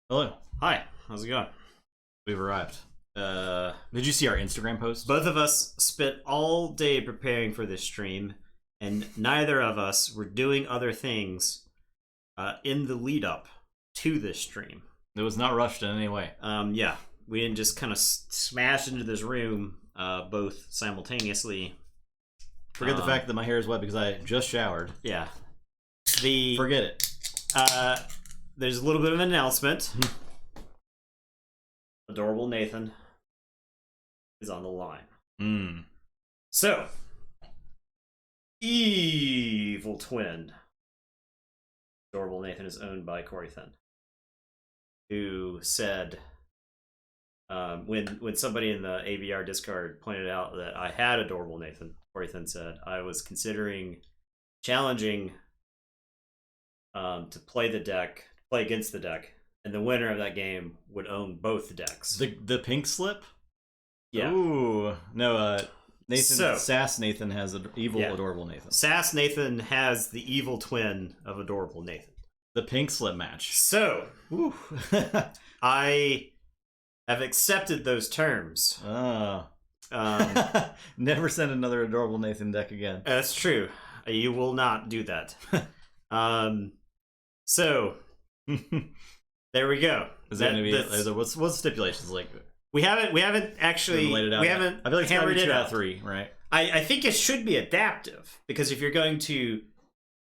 Hello. Hi. How's it going? We've arrived. Did you see our Instagram post? Both of us spent all day preparing for this stream, and neither of us were doing other things in the lead up to this stream. It was not rushed in any way. Yeah, we didn't just kind of smash into this room both simultaneously. Forget the fact that my hair is wet because I just showered. Yeah. Forget it. There's a little bit of an announcement. Adorable Nathan is on the line. So, Evil Twin. Adorable Nathan is owned by Corey Thin, who said, when somebody in the AVR Discord pointed out that I had Adorable Nathan, Corey Thin said, I was considering challenging to play against the deck, and the winner of that game would own both decks. The pink slip? Yeah. Ooh. No, Sass Nathan has Adorable Nathan. Sass Nathan has the evil twin of Adorable Nathan. The pink slip match. So, I have accepted those terms. Never send another Adorable Nathan deck again. That's true. You will not do that. So, there we go. Is that going to be what's the stipulations like? We haven't actually laid it out. We haven't. I feel like it's hammered 2 it out out of 3, right? I think it should be adaptive, because if you're going to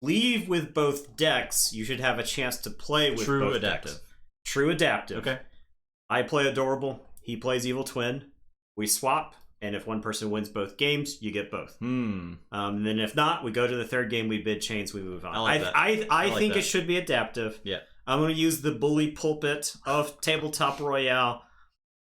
leave with both decks, you should have a chance to play with both decks. True adaptive. Okay. I play Adorable. He plays Evil Twin. We swap, and if one person wins both games, you get both. And then if not, we go to the third game. We bid chains. We move on. I think it should be adaptive. Yeah. I'm going to use the bully pulpit of Tabletop Royale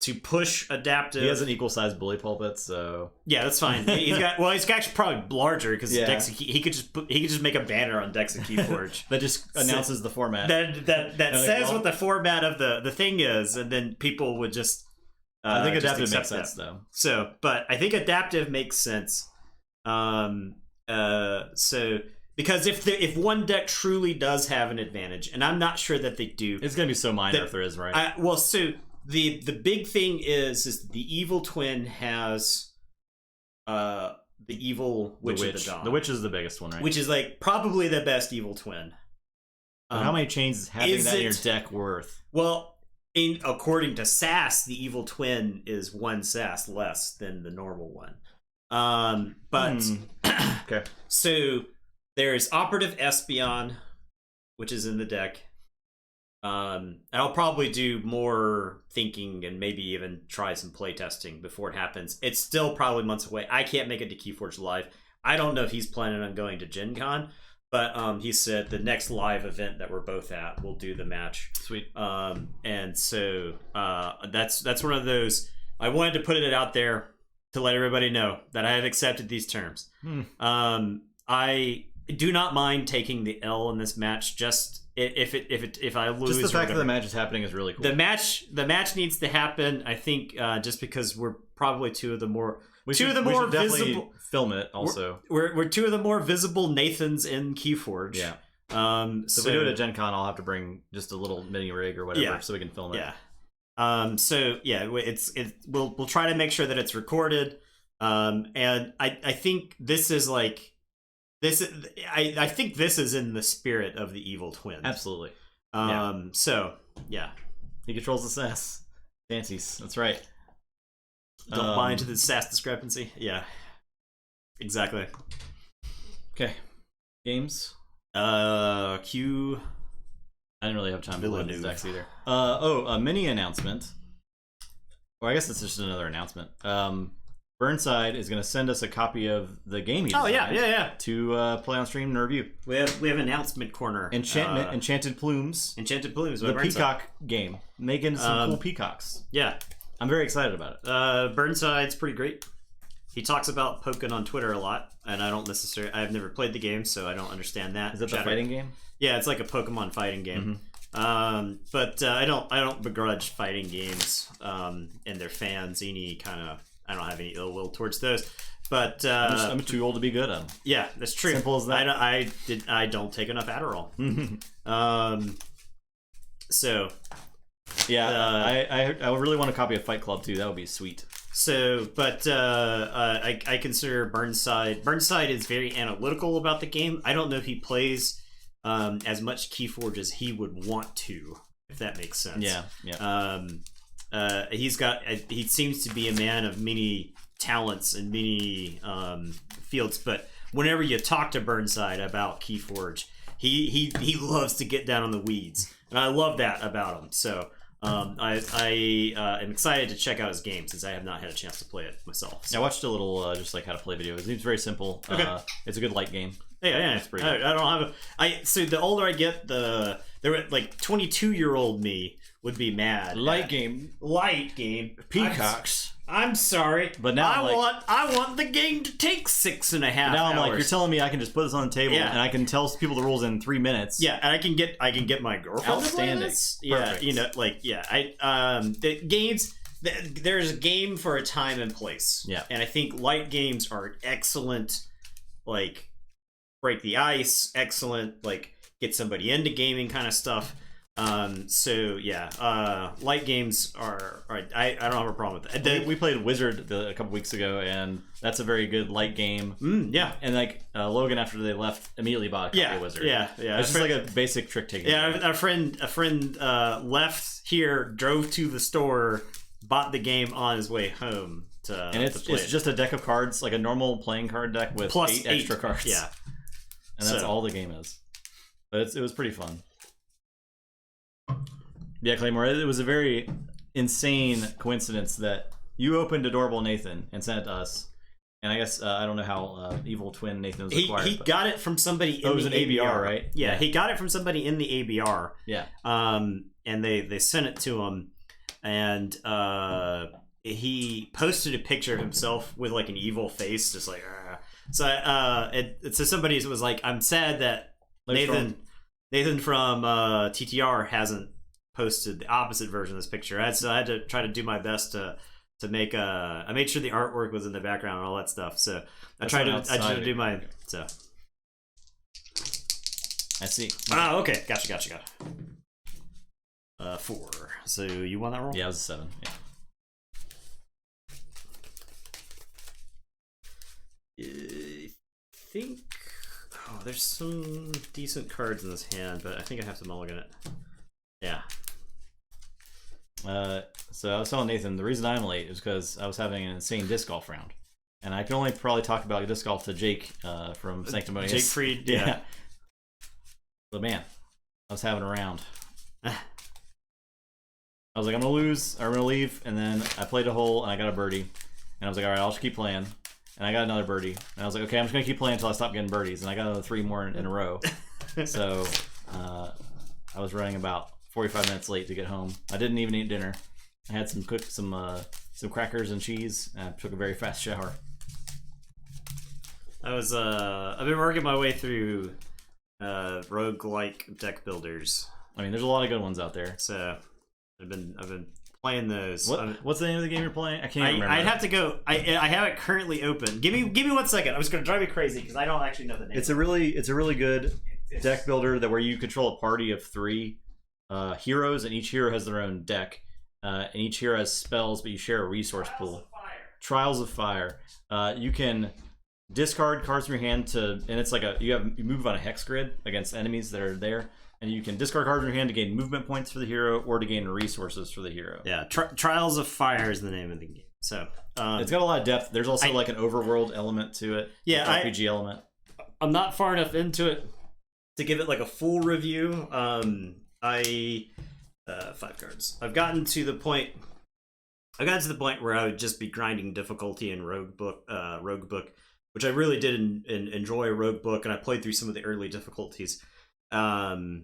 to push adaptive. He has an equal-sized bully pulpit, so yeah, that's fine. He's actually probably larger because he could just make a banner on Dex and Keyforge that just announces the format. That says what the format of the thing is, and then people would just. I think adaptive makes sense though. So, but I think adaptive makes sense. So because if one deck truly does have an advantage, and I'm not sure that they do, it's gonna be so minor if there is, right? So. The big thing is the Evil Twin has the Evil Witch of the Dawn. The Witch is the biggest one, right? Which is like probably the best Evil Twin. How many chains is having that in your deck worth? Well, according to Sass, the Evil Twin is 1 Sass less than the normal one. Okay. So there's Operative Espion, which is in the deck. I'll probably do more thinking and maybe even try some playtesting before it happens. It's still probably months away. I can't make it to Keyforge Live. I don't know if he's planning on going to Gen Con, but he said the next live event that we're both at, we'll do the match. Sweet. And so that's one of those. I wanted to put it out there to let everybody know that I have accepted these terms. I do not mind taking the L in this match. Just if I lose, just the fact that the match is happening is really cool. The match needs to happen. I think just because we're probably two of the more visible. Film it also. We're two of the more visible Nathans in Keyforge. Yeah. So if we do it at Gen Con, I'll have to bring just a little mini rig or whatever so we can film it. Yeah. So yeah, we'll try to make sure that it's recorded. And I think this is like. I think this is in the spirit of the Evil Twin. Absolutely. So, yeah. He controls the sass. Fancies. That's right. Don't buy into the sass discrepancy. Yeah. Exactly. Okay. Games? Q. I didn't really have time to load these decks either. A mini announcement. Or I guess it's just another announcement. Burnside is going to send us a copy of the game he designed to play on stream and review. We have announcement corner. Enchanted Plumes. Enchanted Plumes. The Peacock game. Making some cool peacocks. Yeah. I'm very excited about it. Burnside's pretty great. He talks about Pokken on Twitter a lot, and I've never played the game, so I don't understand that. Is that the fighting game? Yeah, it's like a Pokemon fighting game. But I don't begrudge fighting games and their fans any kind of. I don't have any ill will towards those. But I'm too old to be good at them. Yeah, that's true. Simple as that. I don't take enough Adderall. So yeah, I really want a copy of Fight Club too. That would be sweet. So, but I consider Burnside. Burnside is very analytical about the game. I don't know if he plays as much Keyforge as he would want to, if that makes sense. Yeah. He seems to be a man of many talents and many fields. But whenever you talk to Burnside about Keyforge, he loves to get down on the weeds, and I love that about him. So. I am excited to check out his game since I have not had a chance to play it myself. So. I watched a little just like how to play video. It seems very simple. Okay. It's a good light game. Yeah, it's pretty. I don't have so the older I get, there were like 22-year-old me would be mad. Light game. Peacocks. I'm sorry, but now I want the game to take 6.5 hours. Now I'm like, you're telling me I can just put this on the table and I can tell people the rules in 3 minutes. Yeah, and I can get my girlfriend to play this. Yeah, the games. There's a game for a time and place. Yeah, and I think light games are excellent. Like break the ice, excellent. Like get somebody into gaming kind of stuff. Light games are I don't have a problem with that. We played Wizard a couple weeks ago, and that's a very good light game. Yeah, and like Logan, after they left, immediately bought a copy of Wizard. Yeah. It's just like a basic trick taking. Yeah, a friend left here, drove to the store, bought the game on his way home and it's just a deck of cards, like a normal playing card deck with plus 8 extra cards. Yeah, and that's all the game is. But it was pretty fun. Yeah, Claymore, it was a very insane coincidence that you opened Adorable Nathan and sent it to us. And I guess, I don't know how Evil Twin Nathan was acquired. He got it from somebody in the ABR. It was an ABR, right? Yeah, he got it from somebody in the ABR. Yeah. And they sent it to him. And he posted a picture of himself with like an evil face, just like, so somebody was like, I'm sad that Nathan from TTR hasn't posted the opposite version of this picture. I had to try to do my best to make I made sure the artwork was in the background and all that stuff. So I tried to do my so. I see. Oh, okay. Gotcha. 4. So you won that roll? Yeah, it was a 7. Yeah. I think. Oh, there's some decent cards in this hand, but I think I have to mulligan it. Yeah. So I was telling Nathan the reason I'm late is because I was having an insane disc golf round, and I can only probably talk about disc golf to Jake from Sanctimonious. Jake Freed, yeah. But man, I was having a round. I was like, I'm gonna lose, or I'm gonna leave, and then I played a hole and I got a birdie, and I was like, all right, I'll just keep playing, and I got another birdie, and I was like, okay, I'm just gonna keep playing until I stop getting birdies, and I got another 3 more in a row. So I was running about 45 minutes late to get home. I didn't even eat dinner. I had some crackers and cheese, and I took a very fast shower. I've been working my way through roguelike deck builders. I mean, there's a lot of good ones out there. So I've been playing those. What's the name of the game you're playing? I can't remember. I'd have to go. I have it currently open. Give me 1 second. I was going to drive me crazy because I don't actually know the name. It's a really good deck builder where you control a party of 3 heroes, and each hero has their own deck, and each hero has spells, but you share a resource pool. Trials of Fire. You can discard cards from your hand and it's like you move on a hex grid against enemies that are there, and you can discard cards from your hand to gain movement points for the hero or to gain resources for the hero. Yeah, Trials of Fire is the name of the game. So it's got a lot of depth. There's also like an overworld element to it. Yeah, RPG element. I'm not far enough into it to give it like a full review. 5 cards. I've gotten to the point where I would just be grinding difficulty in Rogue Book, which I really did enjoy Rogue Book, and I played through some of the early difficulties. But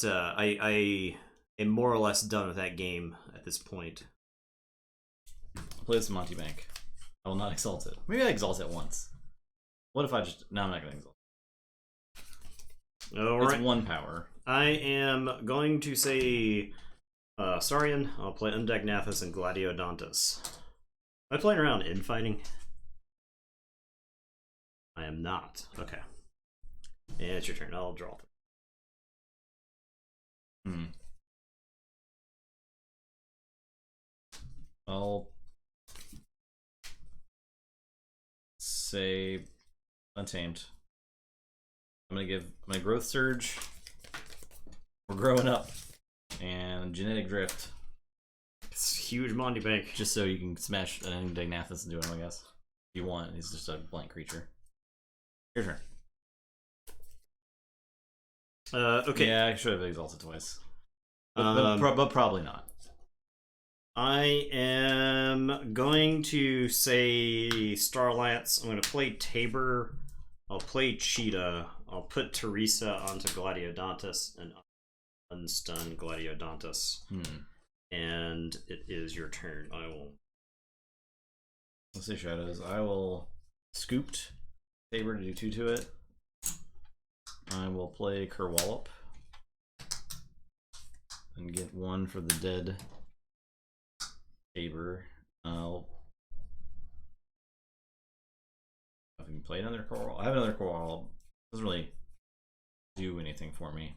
I am more or less done with that game at this point. I'll play this in Monty Bank. I will not exalt it. Maybe I exalt it once. What if I just... No, I'm not going to exalt Alright. It's 1 power. I am going to say Saurian. I'll play Undagnathus and Gladiodontus. Am I playing around infighting? I am not. Okay. And it's your turn. I'll draw. I'll say Untamed. I'm gonna Growth Surge. We're growing up. And Genetic Drift. It's huge Monty Bank. Just so you can smash an Indagnathus into him, I guess. If you want. He's just a blank creature. Your turn. Okay. Yeah, I should have exalted twice. But probably not. I am going to say Starlance. I'm going to play Tabor. I'll play Cheetah. I'll put Teresa onto Gladiodontus and unstun Gladiodontus. And it is your turn. I will. Let's say Shadows. I will Scooped Tabor to do 2 to it. I will play Kerwallop and get 1 for the dead Tabor. I'll I can play another Kerwallop. I have another Kerwallop. Doesn't really do anything for me.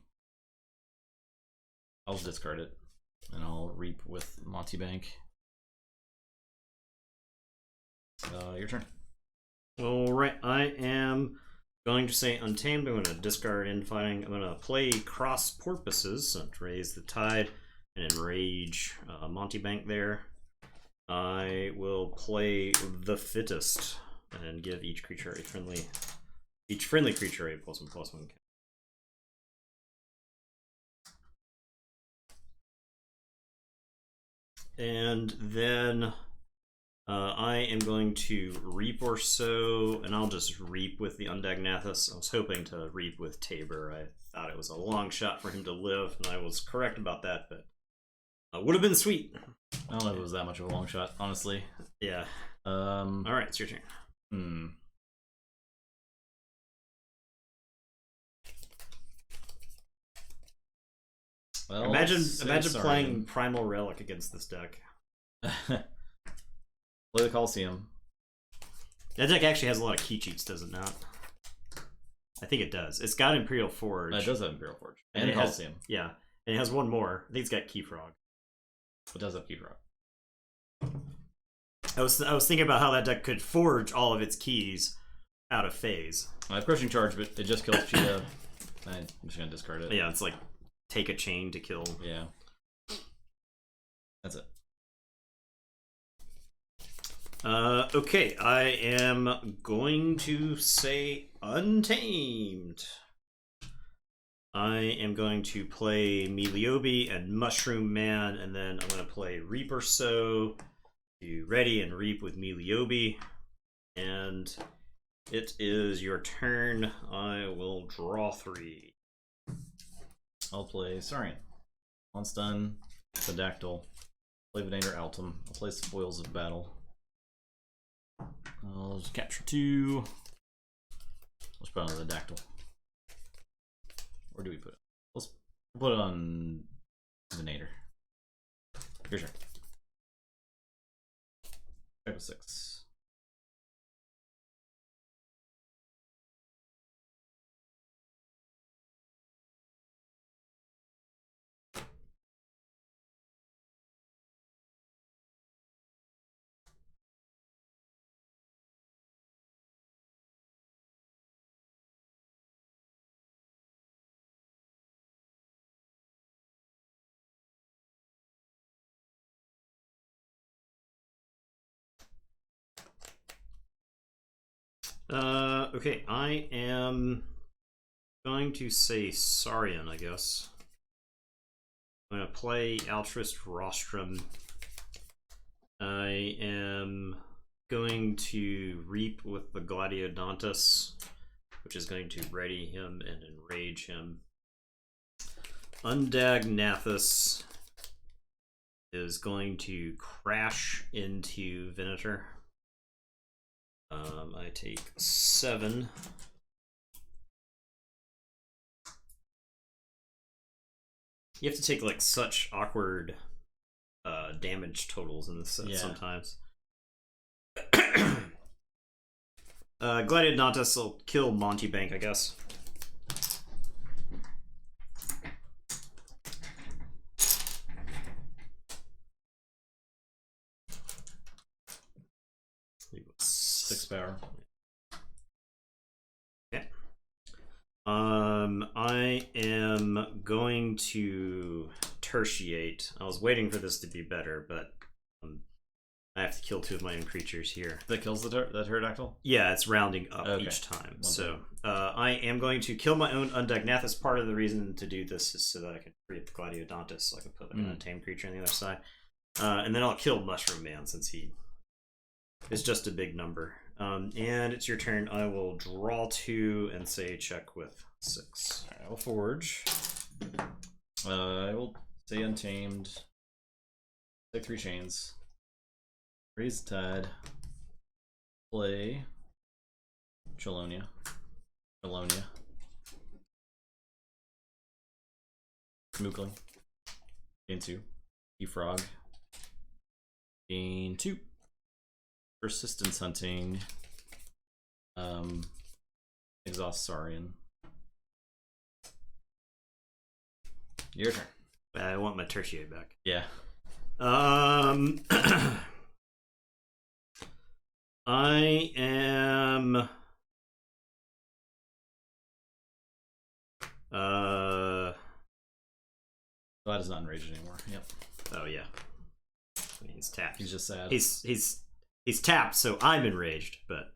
I'll just discard it and I'll reap with Monty Bank. Your turn. Alright, I am going to say Untamed. I'm going to discard Infighting. I'm going to play Cross Porpoises to raise the tide and enrage Monty Bank there. I will play The Fittest and give each friendly creature a +1/+1. And then I am going to Reap or so, and I'll just Reap with the Undagnathus. I was hoping to Reap with Tabor. I thought it was a long shot for him to live, and I was correct about that, but would have been sweet. I don't know if it was that much of a long shot, honestly. Yeah. Alright, it's your turn. Well, imagine playing Primal Relic against this deck. Play the Coliseum. That deck actually has a lot of key cheats, does it not? I think it does. It's got Imperial Forge. It does have Imperial Forge. And it Coliseum. Yeah. And it has one more. I think it's got Key Frog. It does have Key Frog. I was thinking about how that deck could forge all of its keys out of phase. I have Crushing Charge, but it just kills Cheetah. I'm just going to discard it. Yeah, it's like take a chain to kill. Yeah. That's it. Okay, I am going to say Untamed. I am going to play Meliobi and Mushroom Man, and then I'm going to play Reaper So to ready and Reap with Meliobi. And it is your turn. I will draw 3. I'll play Saurian. Once done, Pedactyl. Play Venator Altum. I'll play Spoils of Battle. I'll just capture 2. Let's put it on the Dactyl. Where do we put it? Let's put it on Venator. Your turn. Type of 6. Okay, I am going to say Saurian, I guess. I'm going to play Altruist Rostrum. I am going to Reap with the Gladiodontus, which is going to ready him and enrage him. Undagnathus is going to crash into Venator. I take 7. You have to take like such awkward damage totals in this set sometimes. Gladiator Dantes will kill Monty Bank, I guess. Six power. Okay. I am going to tertiate. I was waiting for this to be better, but I have to kill 2 of my own creatures here. That kills the pterodactyl? Yeah, it's rounding up each time. So I am going to kill my own Undead Nathis. Part of the reason to do this is so that I can free up the Gladiator Dantes, so I can put like an untamed creature on the other side. And then I'll kill Mushroom Man since he is just a big number. And it's your turn. I will draw 2 and say check with 6. Right, I will forge. I will say untamed. Take 3 chains. Raise the tide. Play. Chelonia. Mookling. Gain 2. Frog. Gain 2. Persistence hunting. Exhaust Saurian. Your turn. I want my tertiary back. Yeah. I am Glad is not enraged anymore. Yep. Oh yeah. He's tapped. He's just sad. He's tapped, so I'm enraged, but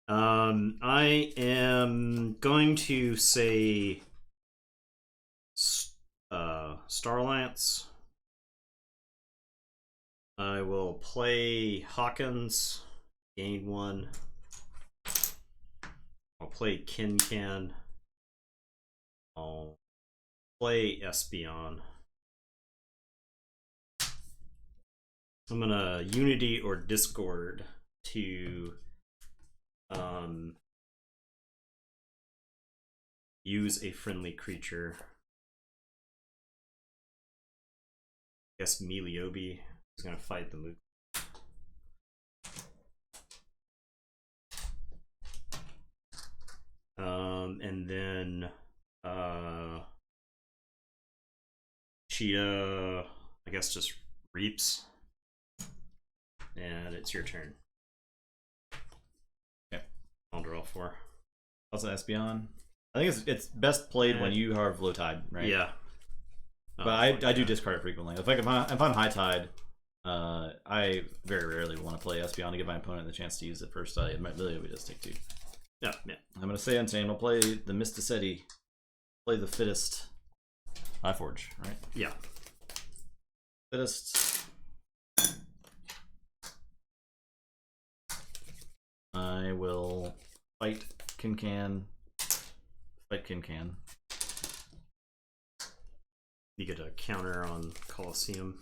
I am going to say Starlance. I will play Hawkins, gain 1. I'll play Kincan. I'll play Espeon. I'm gonna Unity or Discord to use a friendly creature. I guess Meliobi is gonna fight the Mook. And then Cheetah, I guess, just reaps. And it's your turn. Okay. I'll draw 4. Also Espeon. I think it's best played when you have low tide, right? Yeah. But I do discard it frequently. If I'm high tide, I very rarely want to play Espeon to give my opponent the chance to use it first. It might really just take 2. Yeah. I'm gonna say Untamed. I'll play the Mysticetti. Play the Fittest. I forge, right? Yeah. Fittest. I will fight Kincan. You get a counter on Colosseum.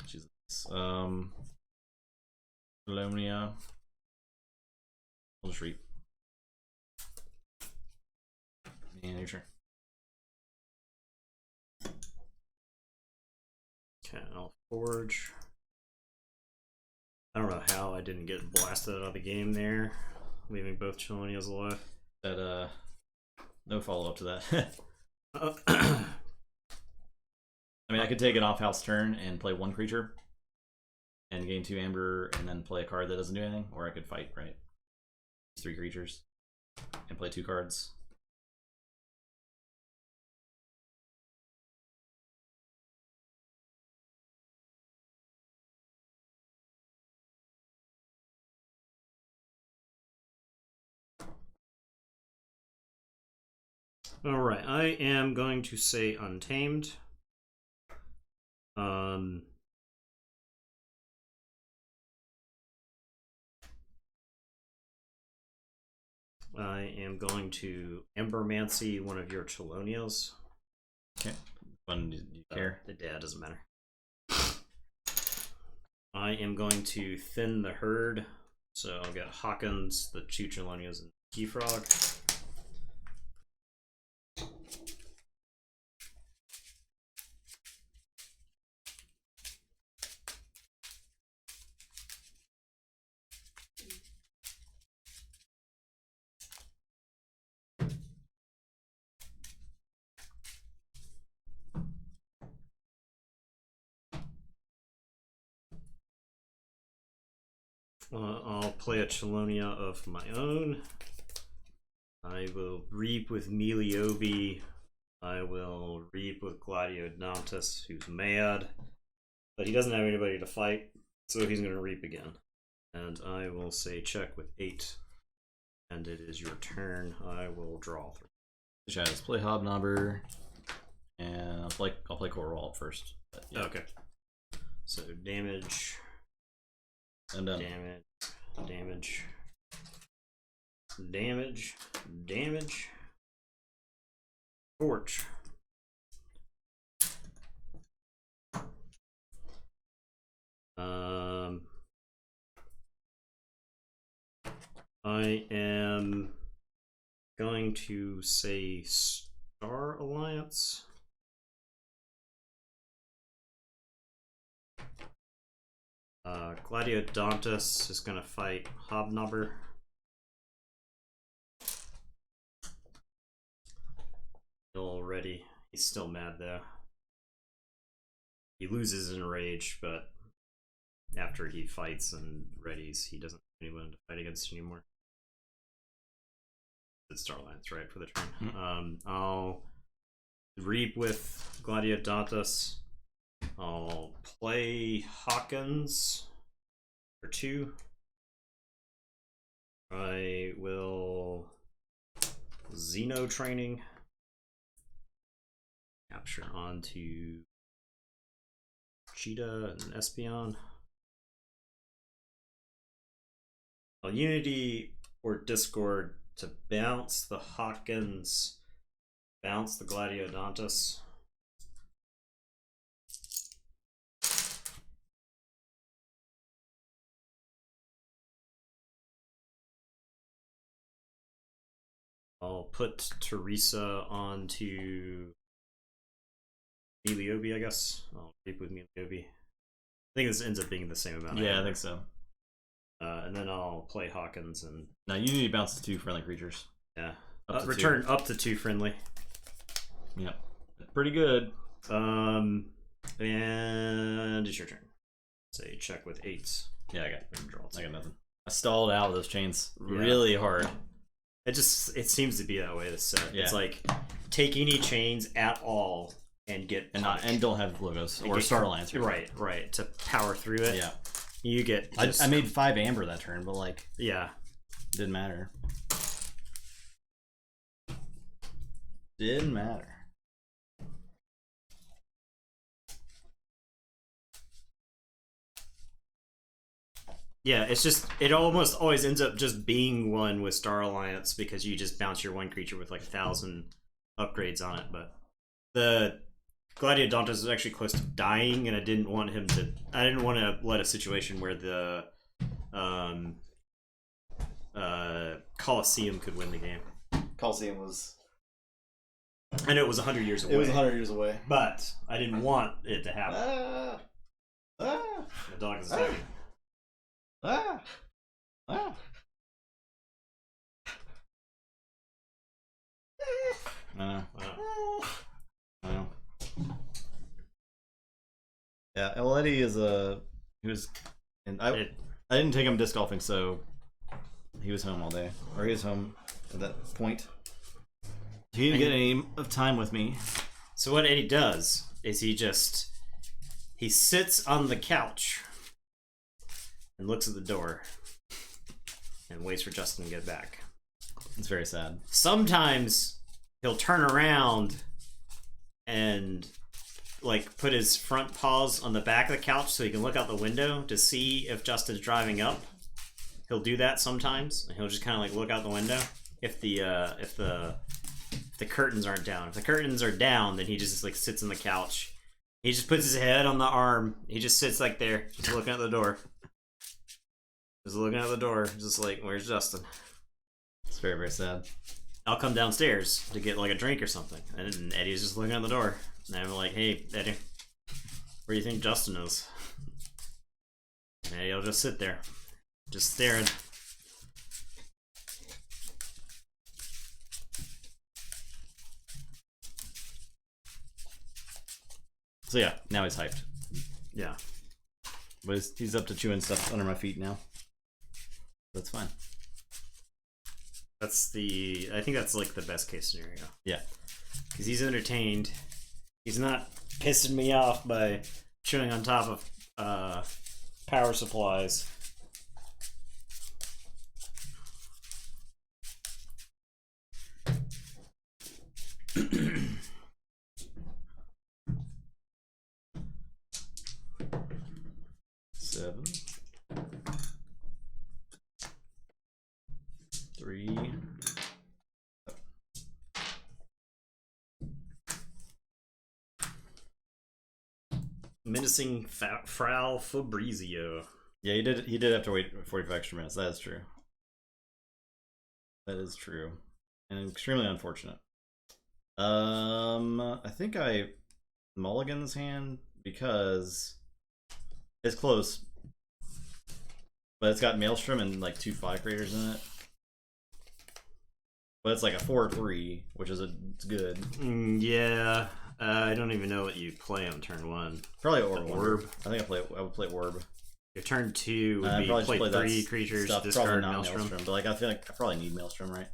Jesus. Colonia. I'll just reap. And your turn. Okay, I'll forge. I don't know how I didn't get blasted out of the game there, leaving both Chelonias alive. That no follow up to that. I mean, I could take an off house turn and play 1 creature and gain 2 amber and then play a card that doesn't do anything, or I could fight, right? 3 creatures and play 2 cards. Alright, I am going to say Untamed. I am going to Embermancy one of your Chelonias. Okay. Fun, do you care? Yeah, it doesn't matter. I am going to Thin the Herd. So I'll get Hawkins, the 2 Chelonias, and Keyfrog. I'll play a Chelonia of my own. I will reap with Meliobi. I will reap with Gladiodontus, who's mad. But he doesn't have anybody to fight, so he's going to reap again. And I will say check with 8. And it is your turn. I will draw 3. Let's play Hobnobber. And I'll play Corwall first. But, yeah. Okay. So damage. I'm done. Damage. Damage. Damage. Torch. I am going to say Star Alliance. Gladiodontus is going to fight Hobnobber. Already, he's still mad though. He loses in rage, but after he fights and readies, he doesn't have anyone to fight against anymore. It's Star Alliance, right, for the turn. Mm-hmm. I'll reap with Gladiodontus. I'll play Hawkins for 2. I will Xeno training. Capture onto Cheetah and Espeon. Well, Unity or Discord to bounce the Hawkins, bounce the Gladiodontus. I'll put Teresa onto Meliobi, I guess. I'll reap with Meliobi. I think this ends up being the same amount. Yeah, I think so. And then I'll play Hawkins and. Now you need to bounce to 2 friendly creatures. Yeah. Return 2. Up to 2 friendly. Yep. Pretty good. And it's your turn. Say check with 8s. Yeah, I got nothing. I stalled out of those chains really hard. It seems to be that way this set. Yeah. It's like take any chains at all and get and don't have logos or Star Alliance. Right. To power through it. Yeah. You get I made 5 amber that turn, but like yeah. Didn't matter. Didn't matter. Yeah, it's just, it almost always ends up just being one with Star Alliance because you just bounce your one creature with like 1,000 upgrades on it. But the Gladiodontus was actually close to dying, and I didn't want to let a situation where the Colosseum could win the game. Colosseum was... I know it was 100 years away. It was 100 years away. But I didn't want it to happen. The dog is attacking. Yeah, well, Eddie is he was, and I didn't take him disc golfing, so he was home all day, or he was home at that point. He didn't get any of time with me. So what Eddie does is he sits on the couch and looks at the door and waits for Justin to get back. It's very sad. Sometimes he'll turn around and like put his front paws on the back of the couch so he can look out the window to see if Justin's driving up. He'll do that sometimes, and he'll just kind of like look out the window if the curtains aren't down. If the curtains are down, then he just like sits on the couch. He just puts his head on the arm. He just sits like there, just looking at the door. Just looking at the door, just like, where's Justin? It's very, very sad. I'll come downstairs to get like a drink or something, and Eddie's just looking at the door. And I'm like, hey, Eddie, where do you think Justin is? And Eddie'll just sit there, just staring. So yeah, now he's hyped. Yeah. But he's up to chewing stuff under my feet now. That's fine. I think that's like the best case scenario. Yeah. Because he's entertained. He's not pissing me off by chewing on top of power supplies. Seven. 3. Menacing Frau Fabrizio. Yeah, he did have to wait 45 extra minutes. That is true. That is true. And extremely unfortunate. I think I mulligan this hand because it's close. But it's got Maelstrom and like 2 fly creators in it. But it's like a 4/3, which is it's good. Yeah. I don't even know what you play on turn 1. Probably Orb. I think I would play Orb. Your turn 2 would be play 3 creatures, discard Maelstrom. But like I feel like I probably need Maelstrom, right?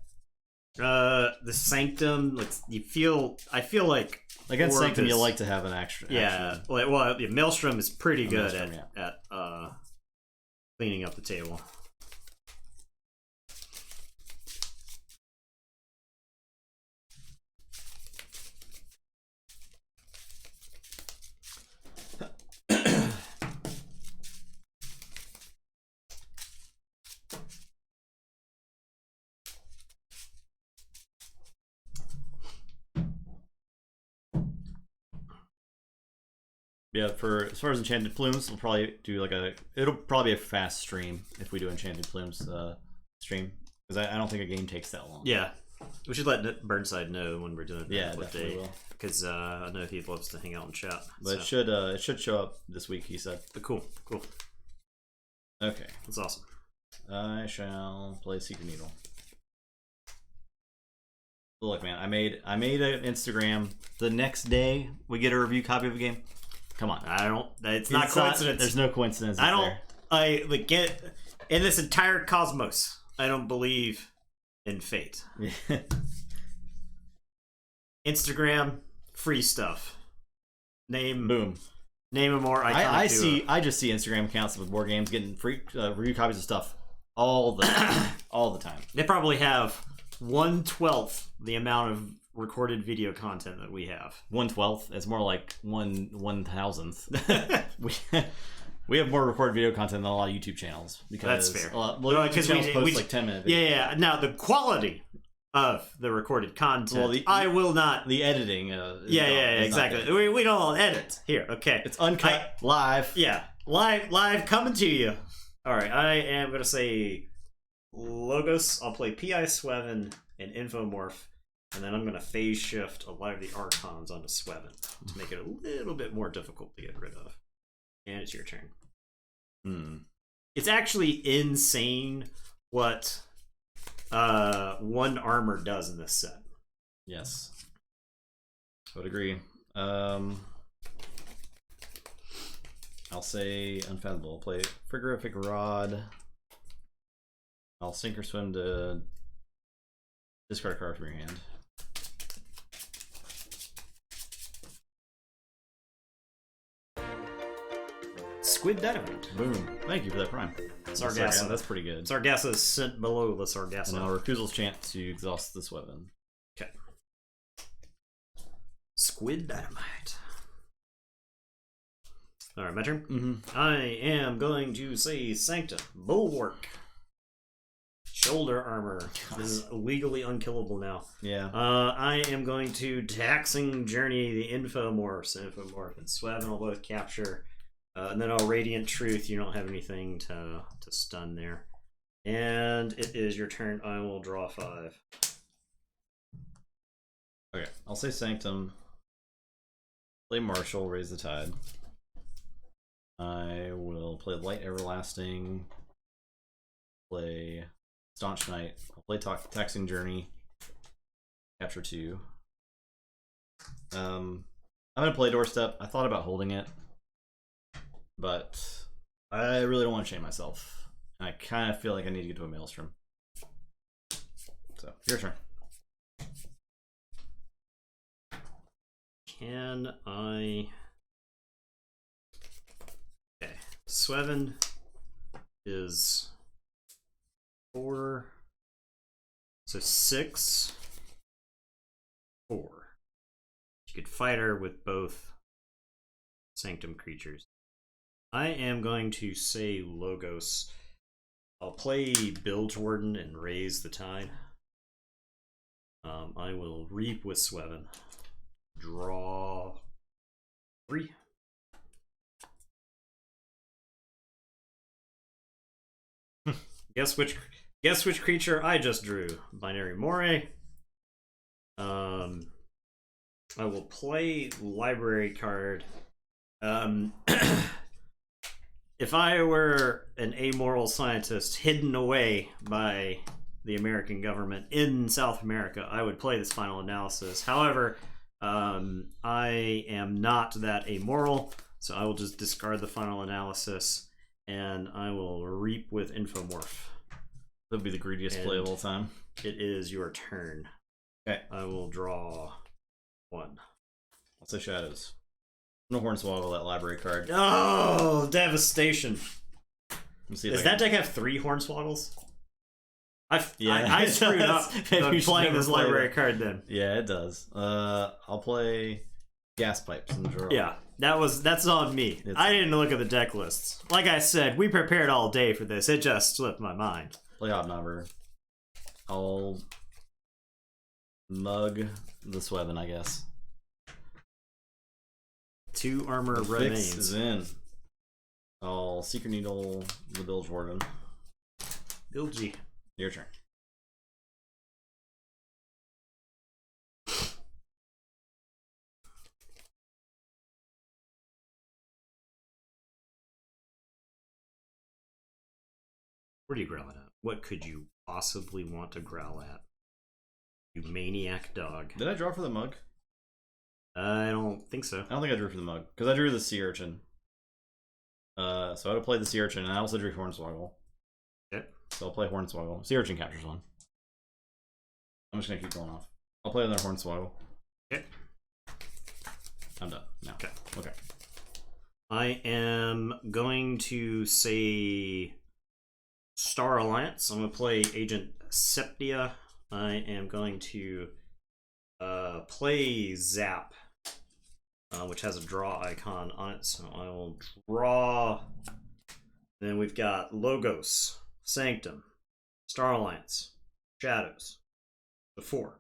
The Sanctum, I feel like against Orb Sanctum is, you like to have an extra. Yeah. Well, Maelstrom is pretty good at cleaning up the table. Yeah, as far as Enchanted Plumes, we'll probably do it'll probably be a fast stream if we do Enchanted Plumes stream. Because I don't think a game takes that long. Yeah. We should let Burnside know when we're doing it. Yeah, definitely will. Because I know he loves to hang out and chat. But it should show up this week, he said. But cool. Okay. That's awesome. I shall play Secret Needle. Look, man, I made an Instagram. The next day we get a review copy of a game. Come on. It's not coincidence. There's no coincidence. I get in this entire cosmos. I don't believe in fate. Instagram, free stuff. Boom. Name a more iconic I just see Instagram accounts with board games getting free review copies of stuff all the time. They probably have 1/12 the amount of recorded video content that we have. 1/12. It's more like 1/1000th. we have more recorded video content than a lot of YouTube channels because that's fair. Because we post like 10-minute videos. Yeah. Now the quality of the recorded content, I will not. The editing. Exactly. We don't edit here. Okay, it's uncut, live. Yeah, live coming to you. All right, I am gonna say Logos. I'll play P.I. Swevin and Infomorph. And then I'm going to phase shift a lot of the Archons onto Swevin to make it a little bit more difficult to get rid of. And it's your turn. It's actually insane what 1 armor does in this set. Yes. I would agree. I'll say Unfathomable. I'll play Frigorific Rod. I'll sink or swim to discard a card from your hand. Squid Dynamite. Boom. Thank you for that prime. Sargasso. That's pretty good. Sargasso is sent below the Sargasso. And now Refusal's Chant to exhaust this weapon. Okay. Squid Dynamite. Alright, my turn? I am going to say Sanctum. Bulwark. Shoulder armor. This is legally unkillable now. Yeah. I am going to Taxing Journey the Infomorphs. Infomorph and Swevin will both capture. And then Radiant Truth. You don't have anything to stun there. And it is your turn. I will draw 5. Okay. I'll say Sanctum. Play Marshall. Raise the Tide. I will play Light Everlasting. Play Staunch Knight. I'll play Taxing Journey. Capture 2. I'm gonna play Doorstep. I thought about holding it, but I really don't want to chain myself. I kind of feel like I need to get to a Maelstrom. So, your turn. Can I... Okay. Swevin is 4. So 6. 4. You could fight her with both Sanctum creatures. I am going to say Logos. I'll play Bilge Warden and raise the tide. I will reap with Swevin. Draw 3. Guess which creature I just drew? Binary Moray. I will play library card. If I were an amoral scientist hidden away by the American government in South America, I would play this final analysis. However, I am not that amoral, so I will just discard the final analysis, and I will reap with Infomorph. That'll be the greediest play of all time. It is your turn. Okay. I will draw 1. I'll say Shadows. No Hornswoggle, that library card. Oh, devastation. Does that deck have 3 Hornswoggles? I screwed up Maybe playing this library card then. Yeah, it does. I'll play Gas Pipes in the draw. Yeah, that's on me. I didn't look at the deck lists. Like I said, we prepared all day for this. It just slipped my mind. Play Hobnobber. I'll mug the Swevin, I guess. 2 armor the remains. Fix is in. I'll Secret Needle the Bilge Warden. Bilgy. Your turn. Where do you growl at? What could you possibly want to growl at? You maniac dog. Did I draw for the mug? I don't think so. I don't think I drew for the mug, because I drew the Sea Urchin. So I would have played the Sea Urchin, and I also drew Hornswoggle. Okay. So I'll play Hornswoggle. Sea Urchin captures 1. I'm just gonna keep going off. I'll play another Hornswoggle. Okay. I'm done now. Okay. Okay. I am going to say Star Alliance. I'm going to play Agent Septia. I am going to play Zap, which has a draw icon on it. So I will draw. Then we've got Logos, Sanctum, Star Alliance, Shadows. The 4.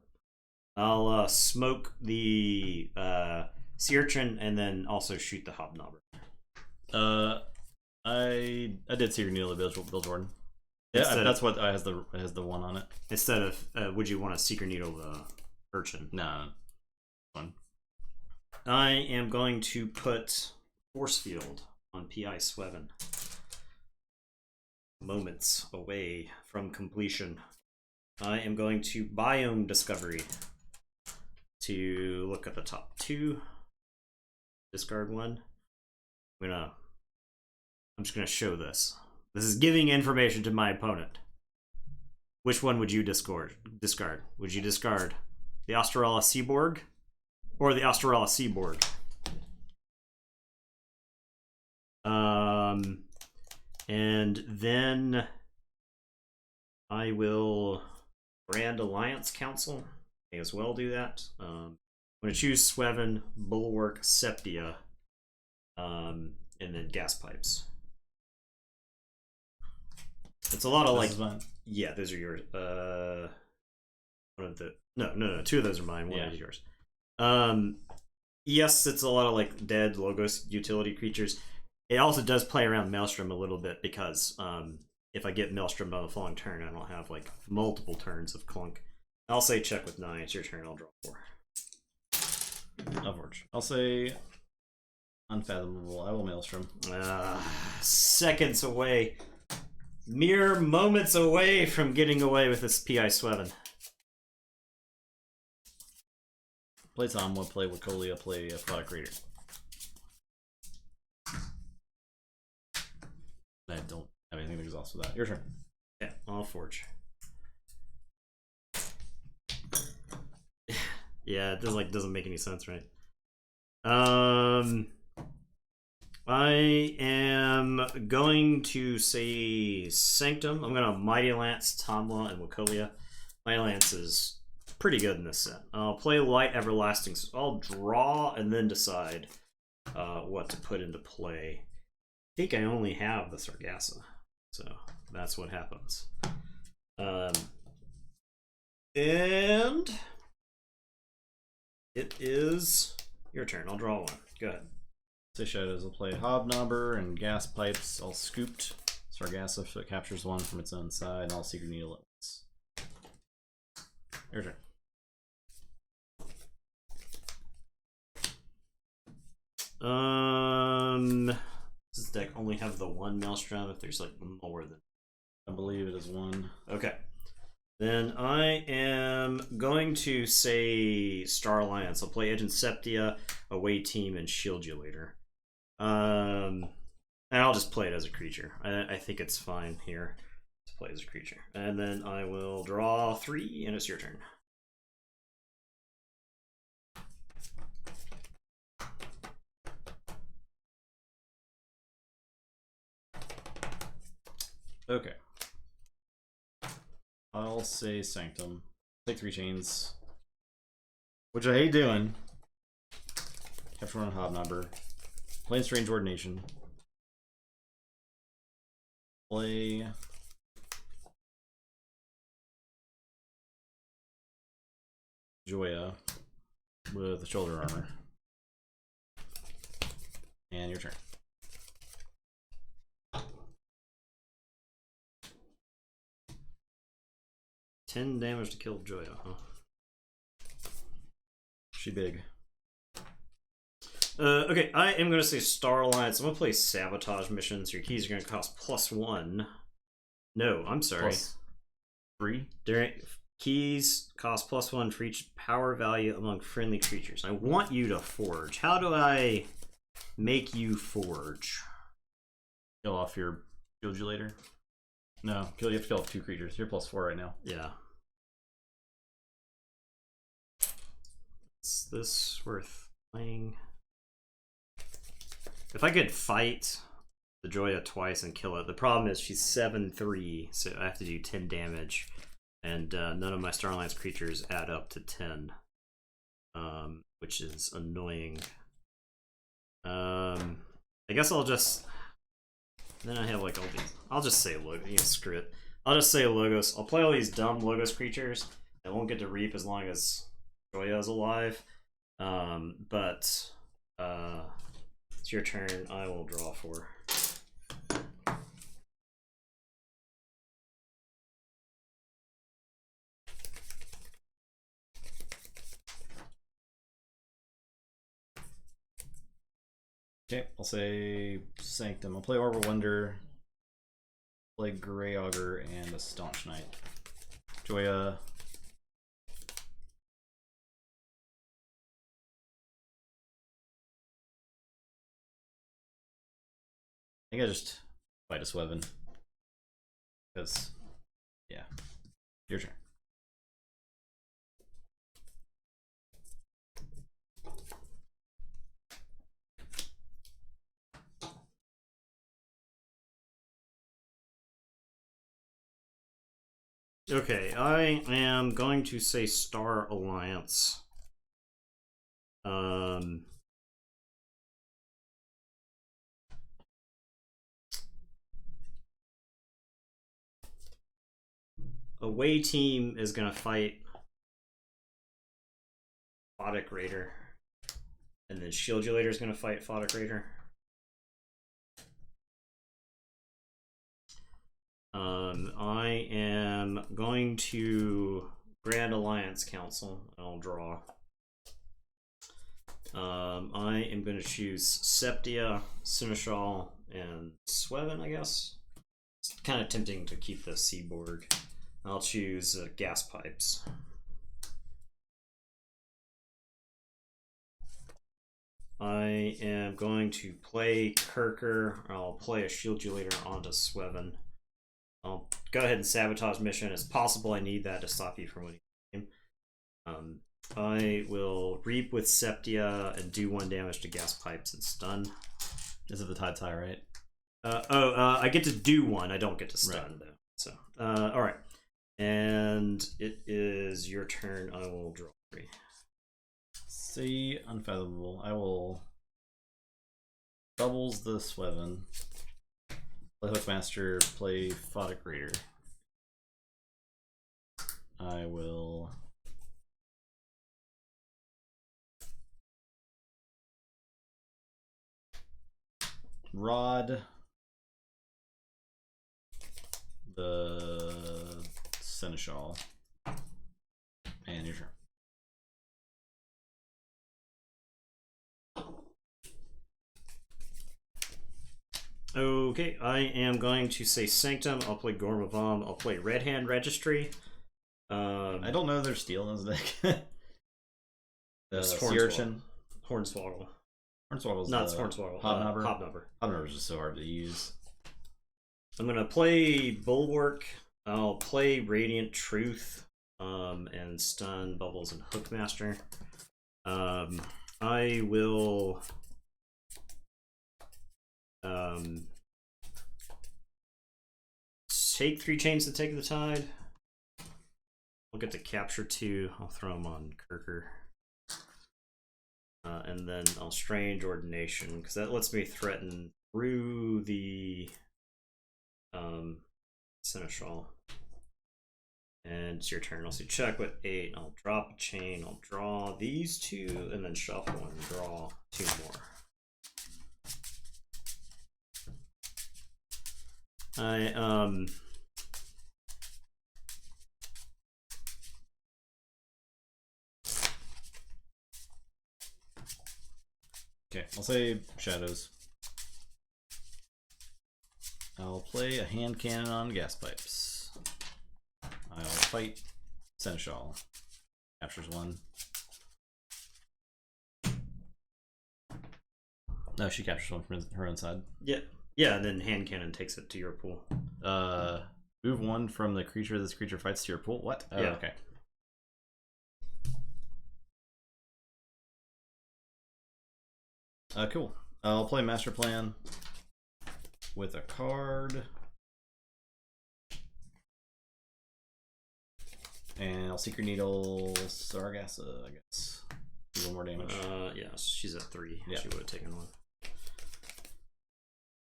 I'll smoke the Sea Urchin and then also shoot the Hobnobber. I did Secret Needle of Bilge Warden. Yeah, that's what has the 1 on it. Instead of, would you want a Secret Needle the Urchin? No. 1. I am going to put Force Field on PI Swevin. Moments away from completion. I am going to Biome Discovery to look at the top 2. Discard 1. I'm just gonna show this. This is giving information to my opponent. Which one would you discard? Would you discard the Australa Seaborg or the Australa Seaborg? And then I will Grand Alliance Council. May as well do that. I'm going to choose Swevin, Bulwark, Septia, and then Gas Pipes. It's a lot of yeah, those are yours. One of the no, 2 of those are mine. One is yours. Yes, it's a lot of like dead Logos utility creatures. It also does play around Maelstrom a little bit because if I get Maelstrom on the following turn, I don't have like multiple turns of Clunk. I'll say check with 9. It's your turn. I'll draw 4. Upwards. I'll say Unfathomable. I will Maelstrom. Seconds away. Mere moments away from getting away with this PI Swevin. Play Tomwa, play Wacolia, play Product Reader. I don't have anything to exile. exhaust with that. Your turn. Yeah, I'll forge. Yeah, it doesn't make any sense, right? I am going to say Sanctum. I'm gonna Mighty Lance, Tamla, and Wakolia. Mighty Lance is pretty good in this set. I'll play Light Everlasting. So I'll draw and then decide what to put into play. I think I only have the Sargasso, so that's what happens. And it is your turn. I'll draw one. Go ahead. Say Shadows will play Hobnobber and Gas Pipes, all scooped. Sargasso, so it captures one from its own side, and all Secret Needle at once. Your turn. Does this deck only have the one Maelstrom if there's like more than? I believe it is one. Okay. Then I am going to say Star Alliance. I'll play Agent Septia, Away Team, and Shield You later. And I'll just play it as a creature. I think it's fine here to play as a creature. And then I will draw 3, and it's your turn. Okay. I'll say Sanctum. Take 3 chains. Which I hate doing. Capture one Hobnobber. Play Strange Ordination. Play Joya with the shoulder armor. And your turn. $10 damage to kill Joya, huh? She big. Okay, I am going to say Star Alliance. I'm going to play Sabotage Missions. Your keys are going to cost +1. No, I'm sorry. +3? Keys cost +1 for each power value among friendly creatures. I want you to forge. How do I make you forge? Kill off your Shield You later? No, you have to kill off 2 creatures. You're +4 right now. Yeah. Is this worth playing? If I could fight the Joya twice and kill it, the problem is she's 7/3, so I have to do 10 damage, and none of my Star Alliance creatures add up to 10, which is annoying. I guess I'll just. Then I have like all these. I'll just say Logos. You know, screw it. I'll just say Logos. I'll play all these dumb Logos creatures. I won't get to reap as long as Joya is alive. But it's your turn. I will draw 4. Okay, I'll say Sanctum. I'll play Orb of Wonder, play Grey Augur, and a Staunch Knight. Joya. I think I just fight a Sweven. Because, yeah. Your turn. Okay, I am going to say Star Alliance. Away team is gonna fight Photic Raider, and then Shield You later is gonna fight Photic Raider. I am going to Grand Alliance Council. I'll draw. I am going to choose Septia, Seneschal, and Sweven, I guess. It's kind of tempting to keep the Seaborg. I'll choose Gas Pipes. I am going to play Kirker. I'll play a Shield You later onto Sweven. I'll go ahead and sabotage mission. It's possible I need that to stop you from winning the game. I will reap with Septia and do 1 damage to gas pipes and stun. Is it the Tide Tie, right? I get to do 1. I don't get to stun, right. though. So, all right. And it is your turn. I will draw 3. See, Unfathomable. I will doubles the Sweven. Play Hookmaster, play Photic Raider. I will Rod the Seneschal. And your turn. Okay, I am going to say Sanctum. I'll play Gorm of Om. I'll play Red Hand Registry. I don't know there's steel in this deck. Sea Urchin. Hornswoggle. Hornswoggle's not Hornswoggle. Hobnobber. Hobnobber. Hobnobber's just so hard to use. I'm gonna play Bulwark. I'll play Radiant Truth. And stun Bubbles and Hookmaster. I will take 3 Chains to Take the Tide. I'll get to capture 2. I'll throw them on Kirker. And then I'll Strange Ordination, because that lets me threaten through the Seneschal. And it's your turn. I'll see check with 8. I'll drop a chain. I'll draw these 2, and then shuffle and draw 2 more. Okay, I'll say Shadows. I'll play a hand cannon on gas pipes. I'll fight Seneschal. Captures 1. No, she captures 1 from her own side. Yeah. Yeah, and then hand cannon takes it to your pool. Move 1 from the creature this creature fights to your pool. What? Oh, yeah. Okay. Cool. I'll play Master Plan with a card. And I'll Secret Needle Sargasso, I guess. Do 1 more damage. Yeah, she's at 3. Yeah. She would have taken 1.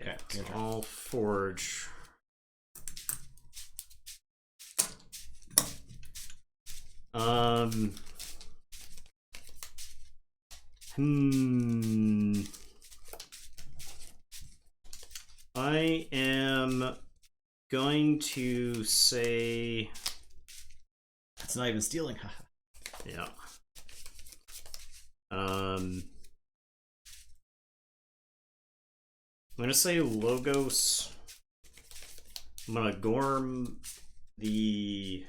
Okay, so I'll forge. I am going to say it's not even stealing. yeah. I'm gonna say Logos. I'm gonna Gorm the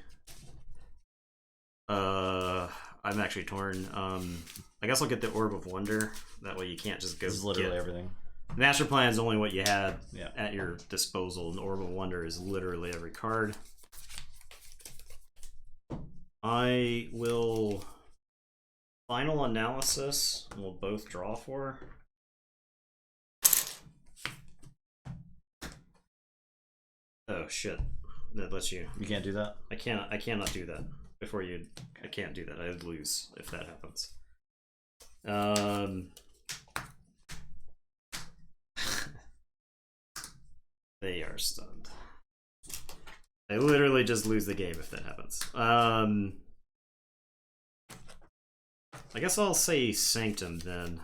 I'm actually torn. I guess I'll get the Orb of Wonder. That way you can't just go. This is literally everything. Master Plan is only what you had yeah. at your disposal, and Orb of Wonder is literally every card. I will Final Analysis, and we'll both draw 4. Oh shit! That lets you. You can't do that. I cannot do that before you. I can't do that. I would lose if that happens. They are stunned. I literally just lose the game if that happens. I guess I'll say Sanctum then.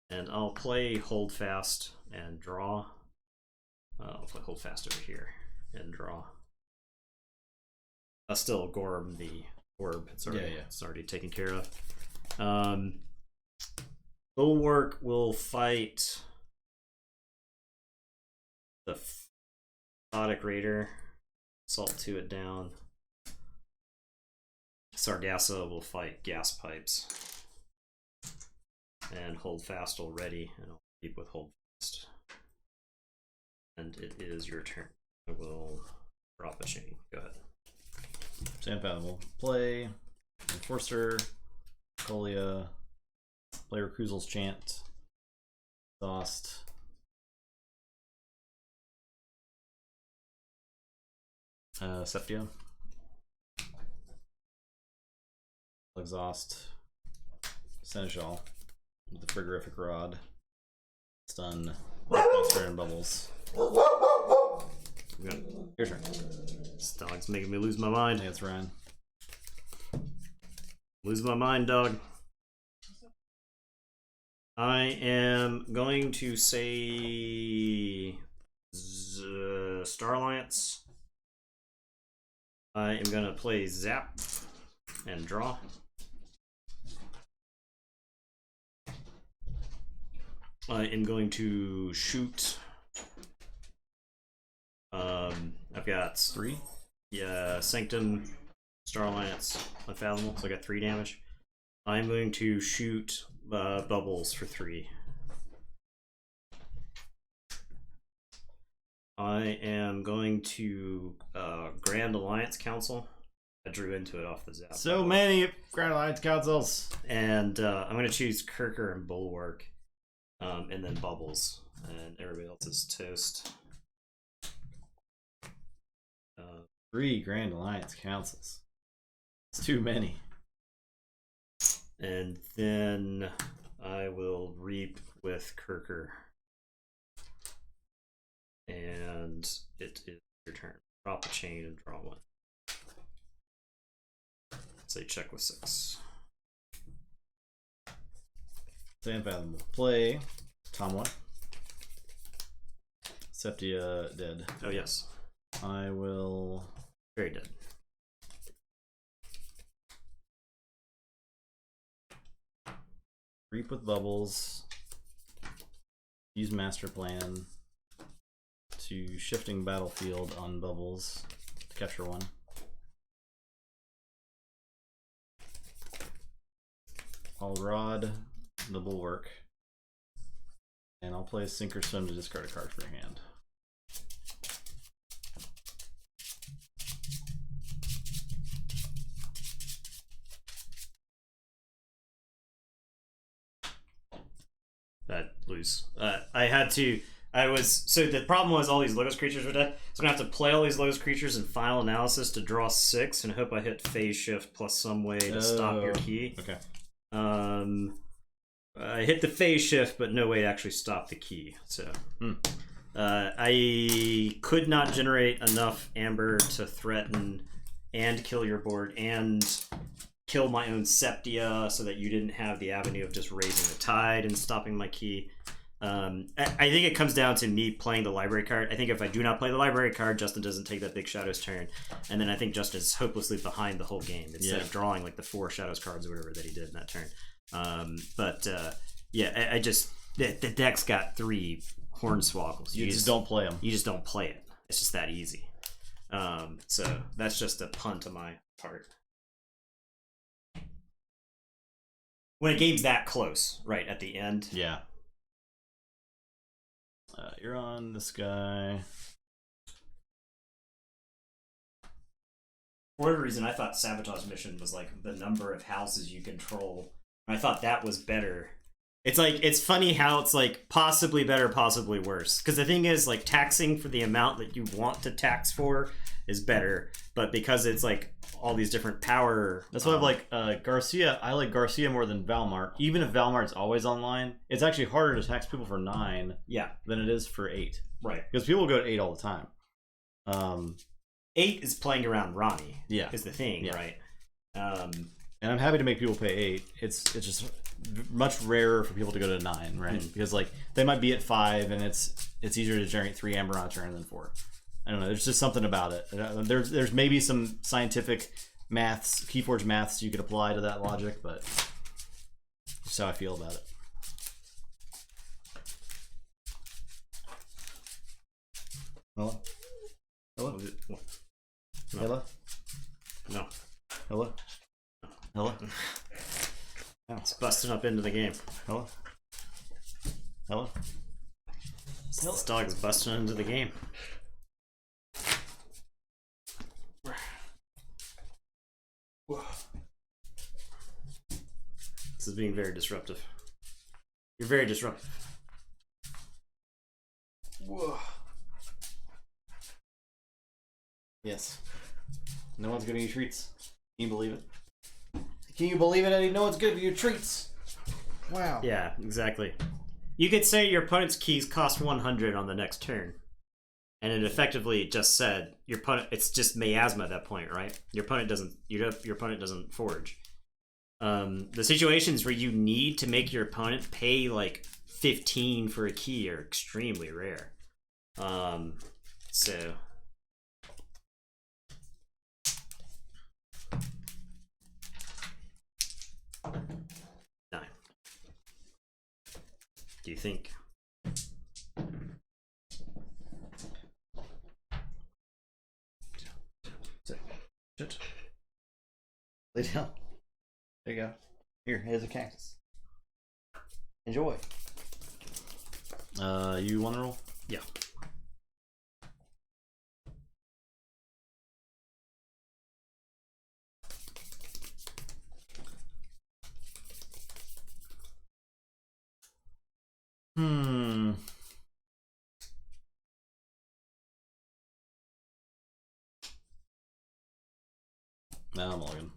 And I'll play Hold Fast and draw. I'll play Hold Fast over here and draw. I'll still Gorm the Orb. It's already, It's already taken care of. Bulwark will fight the Photic Raider. Salt 2 it down. Sargasso will fight Gas Pipes. And Hold Fast already, and I'll keep with Hold Fast. And it is your turn. I will drop a chain. Go ahead. Unfathomable. Play. Enforcer. Colia. Play Reclusel's Chant. Exhaust. Septia. Exhaust. Seneschal. With the frigorific rod. Stun. Buster and Bubbles. Your turn. This dog's making me lose my mind. I think it's Ryan. Lose my mind, dog. I am going to say Star Alliance. I am going to play Zap and draw. I am going to shoot. I've got 3. Yeah, Sanctum, Star Alliance, Unfathomable, so I got 3 damage. I'm going to shoot Bubbles for 3. I am going to Grand Alliance Council. I drew into it off the Zap. So many Grand Alliance Councils. And I'm going to choose Kirker and Bulwark, and then Bubbles, and everybody else is toast. 3 Grand Alliance Councils. It's too many. And then I will reap with Kirker. And it is your turn. Drop a chain and draw 1. Say check with 6. Unfathomable. Play. Tomwa. Septia dead. Oh yes. I will. Very dead. Reap with Bubbles. Use Master Plan to Shifting Battlefield on Bubbles to capture 1. I'll Rod the Bulwark. And I'll play Sink or Swim to discard a card for your hand. That lose. So the problem was all these Logos creatures were dead. So I'm gonna have to play all these Logos creatures in Final Analysis to draw 6 and hope I hit Phase Shift plus some way to stop your key. Okay. I hit the Phase Shift, but no way to actually stop the key. So I could not generate enough Amber to threaten and kill your board and kill my own Septia so that you didn't have the avenue of just raising the tide and stopping my key. I think it comes down to me playing the library card. I think if I do not play the library card, Justin doesn't take that big Shadows turn. And then I think Justin's hopelessly behind the whole game instead of drawing like the 4 Shadows cards or whatever that he did in that turn. I just... The deck's got 3 Hornswoggles. You just don't play them. You just don't play it. It's just that easy. So that's just a punt on my part. When a game's that close, right at the end. Yeah. You're on this guy. For whatever reason, I thought Sabotage Mission was like the number of houses you control. I thought that was better. It's like, it's funny how it's like possibly better, possibly worse. Because the thing is, like, taxing for the amount that you want to tax for is better. But because it's like all these different power... That's why I like Garcia. I like Garcia more than Valmart. Even if Valmart's always online, it's actually harder to tax people for 9 than it is for 8. Right. Because people go to 8 all the time. 8 is playing around Ronnie. Yeah. Is the thing, right? And I'm happy to make people pay 8. It's just much rarer for people to go to 9, right? Because like they might be at 5 and it's easier to generate 3 Amber on a turn than 4. I don't know. There's just something about it. There's maybe some scientific maths, Keyforge maths you could apply to that logic, but just how I feel about it. Hello? Hello? No. Hello? No. Hello? Hello? It's busting up into the game. Hello? Hello? This dog is busting into the game. being very disruptive. You're very disruptive. Whoa. Yes. No one's giving you treats. Can you believe it? Can you believe it, Eddie? No one's giving you treats. Wow. Yeah, exactly. You could say your opponent's keys cost 100 on the next turn. And it effectively just said your opponent. It's just miasma at that point, right? Your opponent doesn't. Your opponent doesn't forge. The situations where you need to make your opponent pay like 15 for a key are extremely rare. So. No. Do you think? Shit. Lay down. There you go. Here, here's a cactus. Enjoy. You want to roll? Yeah. No, I'm logging.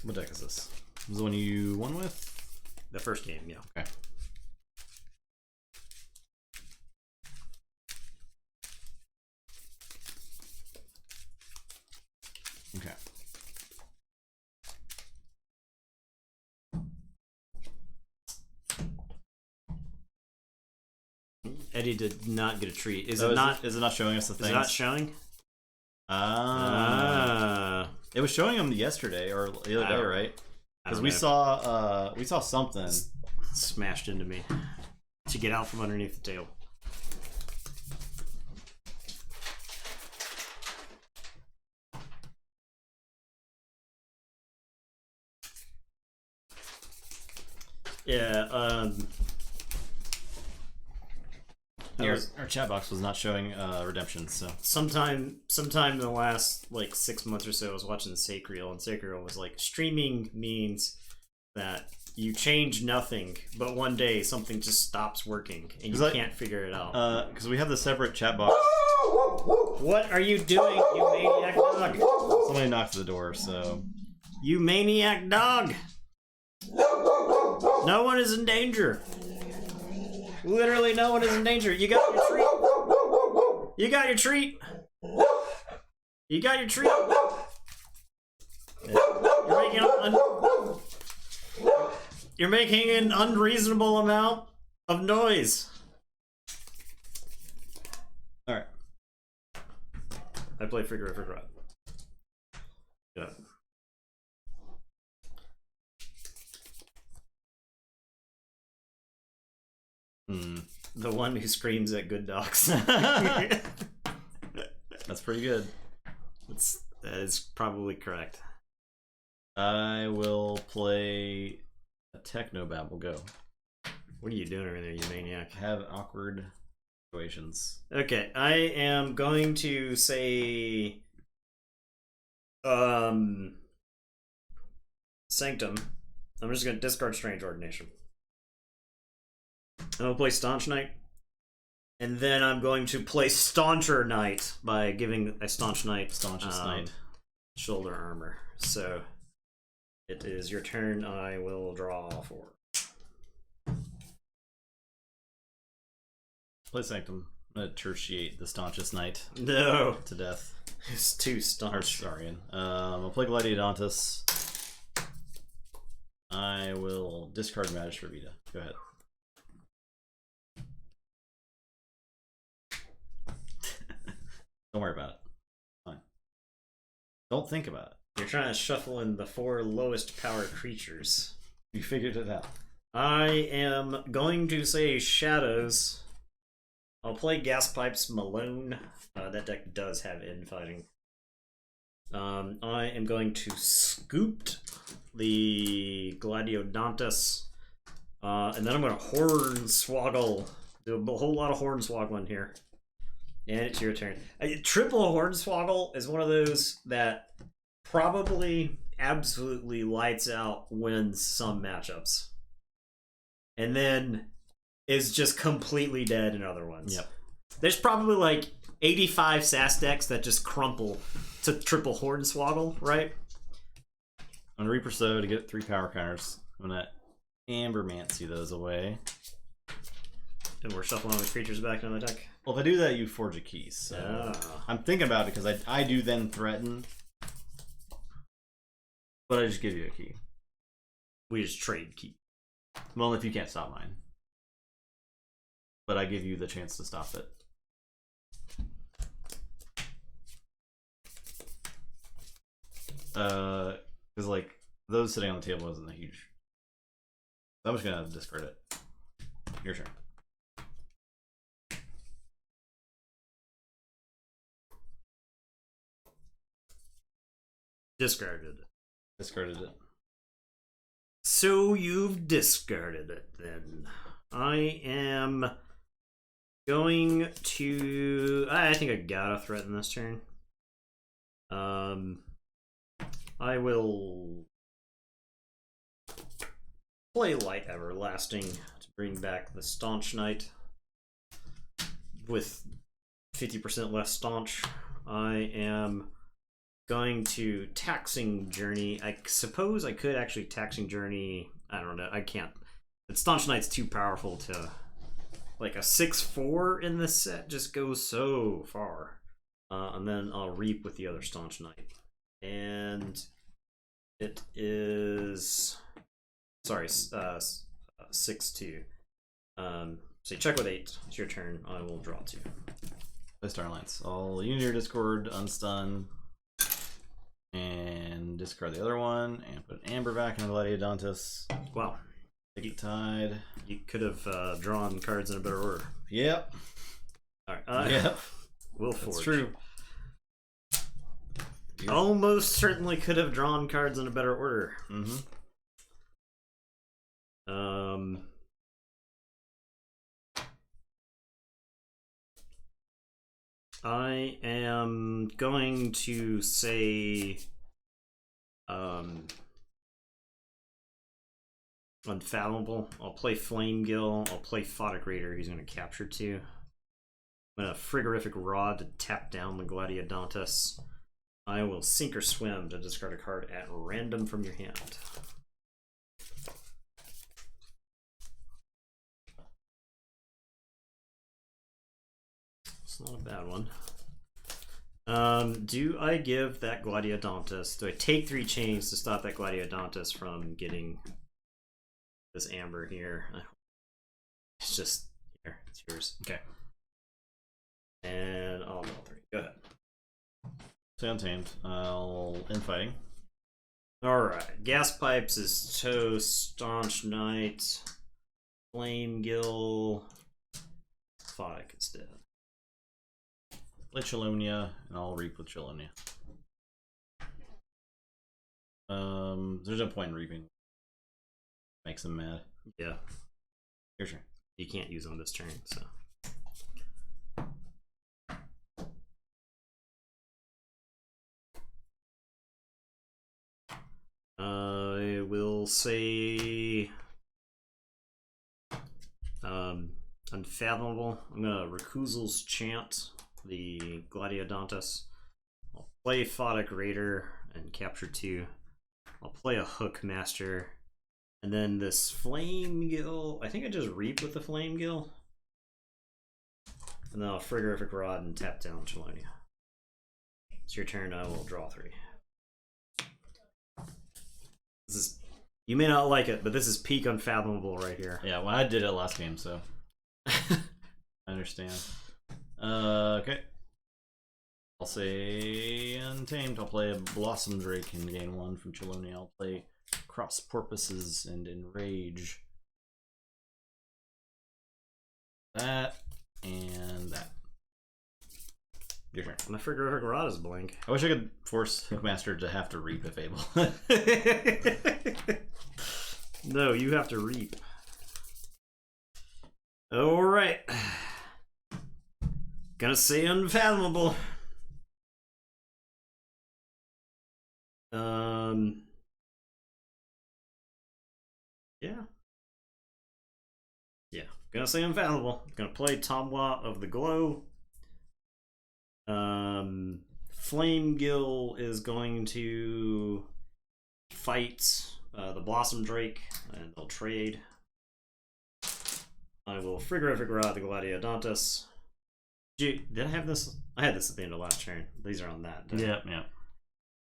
What deck is this? This is the one you won with? The first game, yeah. Okay. Okay. Eddie did not get a treat. Is Oh, it not? Is it not showing us the things? Is it not showing? It was showing them yesterday or the other day, right? Because we saw something smashed into me to get out from underneath the table. Yeah, our chat box was not showing redemption, so sometime in the last like 6 months or so I was watching Sacriel, and Sacriel was like, streaming means that you change nothing, but one day something just stops working and you can't figure it out. Because we have the separate chat box. What are you doing, you maniac dog? Somebody knocked at the door, so... You maniac dog! No one is in danger. Literally no one is in danger. You got your treat. You got your treat. You got your treat. You're making an unreasonable amount of noise. Alright. I play Figure Out. Yeah. The one who screams at good dogs. That's pretty good. That is probably correct. I will play a Technobabble Go. What are you doing over there, you maniac? Have awkward situations. Okay, I am going to say Sanctum. I'm just gonna discard Strange Ordination. I'm gonna play Staunch Knight. And then I'm going to play Stauncher Knight by giving a Staunch Knight Staunchest Knight shoulder armor. So it is your turn. I will draw 4. Play Sanctum. I'm gonna tertiate the Staunchest Knight. No. To death. It's too staunch. Sorry. I'll play Gladiodontus. I will discard Magic for Vita. Go ahead. Don't worry about it. Fine. Don't think about it. You're trying to shuffle in the 4 lowest power creatures. You figured it out. I am going to say Shadows. I'll play Gas Pipes Malone. That deck does have infighting. I am going to scoop the Gladiodontus, and then I'm going to Hornswoggle. Do a whole lot of Hornswoggling here. And it's your turn. Triple Hornswoggle is one of those that probably absolutely lights out wins some matchups. And then is just completely dead in other ones. Yep. There's probably like 85 SAS decks that just crumple to triple Hornswoggle, right? On Reaper So to get 3 power counters. I'm gonna Ambermancy those away. And we're shuffling all the creatures back into the deck. Well, if I do that, you forge a key. So I'm thinking about it because I do then threaten, but I just give you a key. We just trade key. Well, if you can't stop mine, but I give you the chance to stop it. Because like those sitting on the table isn't a huge. I'm just gonna discard it. Your turn. Discarded. Discarded it. So you've discarded it then. I am going to... I think I gotta threaten this turn. I will play Light Everlasting to bring back the Staunch Knight with 50% less staunch. I am going to Taxing Journey. I suppose I could actually Taxing Journey. I don't know. I can't. But Staunch Knight's too powerful to... Like a 6/4 in this set just goes so far. And then I'll Reap with the other Staunch Knight. And it is... Sorry, 6/2. So you check with 8. It's your turn. I will draw 2. Play Starlines. I'll Unity or Discord, unstun, and discard the other one, and put an Amber back in the Gladiodontus. Wow. Take Tide. You could have drawn cards in a better order. Yep. Alright. Yep. Will Forge. That's true. Almost certainly could have drawn cards in a better order. Mm-hmm. I am going to say Unfathomable. I'll play Flamegill. I'll play Photic Raider. He's going to capture 2. I'm going to Frigorific Rod to tap down the Gladiodontus. I will Sink or Swim to discard a card at random from your hand. It's not a bad one. Do I give that Gladiodontus? Do I take 3 chains to stop that Gladiodontus from getting this Amber here? It's just here. It's yours. Okay. And I'll draw 3. Go ahead. Stay untamed. I'll Infighting. Alright. Gas Pipes is Toast, Staunch Knight, Flamegill, Photic is dead. Play Chelonia, and I'll Reap with Chelonia. There's no point in reaping. Makes them mad. Yeah. Your turn. You can't use them this turn, so. I will say Unfathomable. I'm gonna Recusals Chant the Gladiodontus. I'll play Photic Raider and capture 2. I'll play a Hook Master. And then this Flamegill, I think I just Reap with the Flamegill. And then I'll Frigorific Rod and tap down Chelonia. It's your turn, I will draw 3. This is, you may not like it, but this is peak Unfathomable right here. Yeah, well, I did it last game, so I understand. Okay. I'll say Untamed. I'll play a Blossom Drake and gain 1 from Chelonia. I'll play Cross Porpoises and Enrage. That and that. Your turn. My Frigorific Rod is blank. I wish I could force Hookmaster to have to reap if able. No, you have to reap. Alright. Gonna say unfathomable. Yeah. Yeah, gonna say unfathomable. Gonna play Tomwa of the Glow. Flamegill is going to fight the Blossom Drake, and they'll trade. I will Frigorific Rod the Gladiodontus. Did I have this? I had this at the end of last turn. These are on that. Yeah.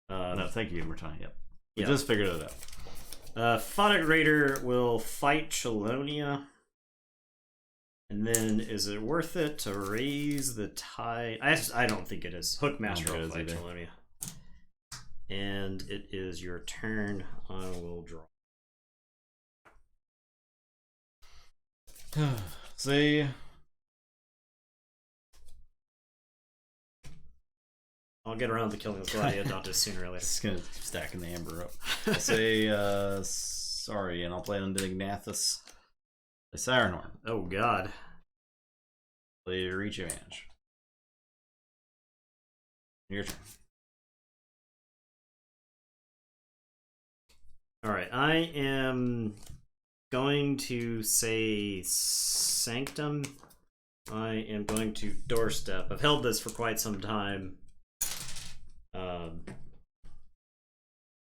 No, thank you, Murtai. Yep. We just figured it out. Phonic Raider will fight Chelonia. And then, is it worth it to raise the tide? I don't think it is. Hookmaster will fight Chelonia. And it is your turn. I will draw. See. I'll get around to killing this Gladiodontus sooner or later. Just gonna stacking the amber up. I'll say sorry, and I'll play on Dignathus. A Siren Horn. Oh god. Play Reach Advantage. Your turn. Alright, I am going to say Sanctum. I am going to Doorstep. I've held this for quite some time.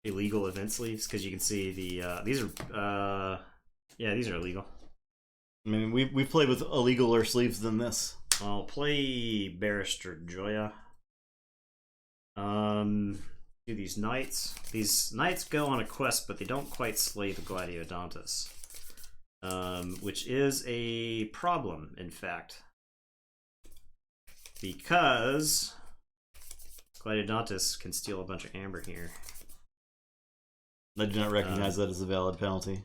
Illegal event sleeves, because you can see the these are these are illegal. I mean, we've played with illegaler sleeves than this. I'll play Barrister Joya. Do these knights. These knights go on a quest, but they don't quite slay the Gladiodontus. Which is a problem, in fact. Because Gladiodontus can steal a bunch of amber here. I do not recognize that as a valid penalty.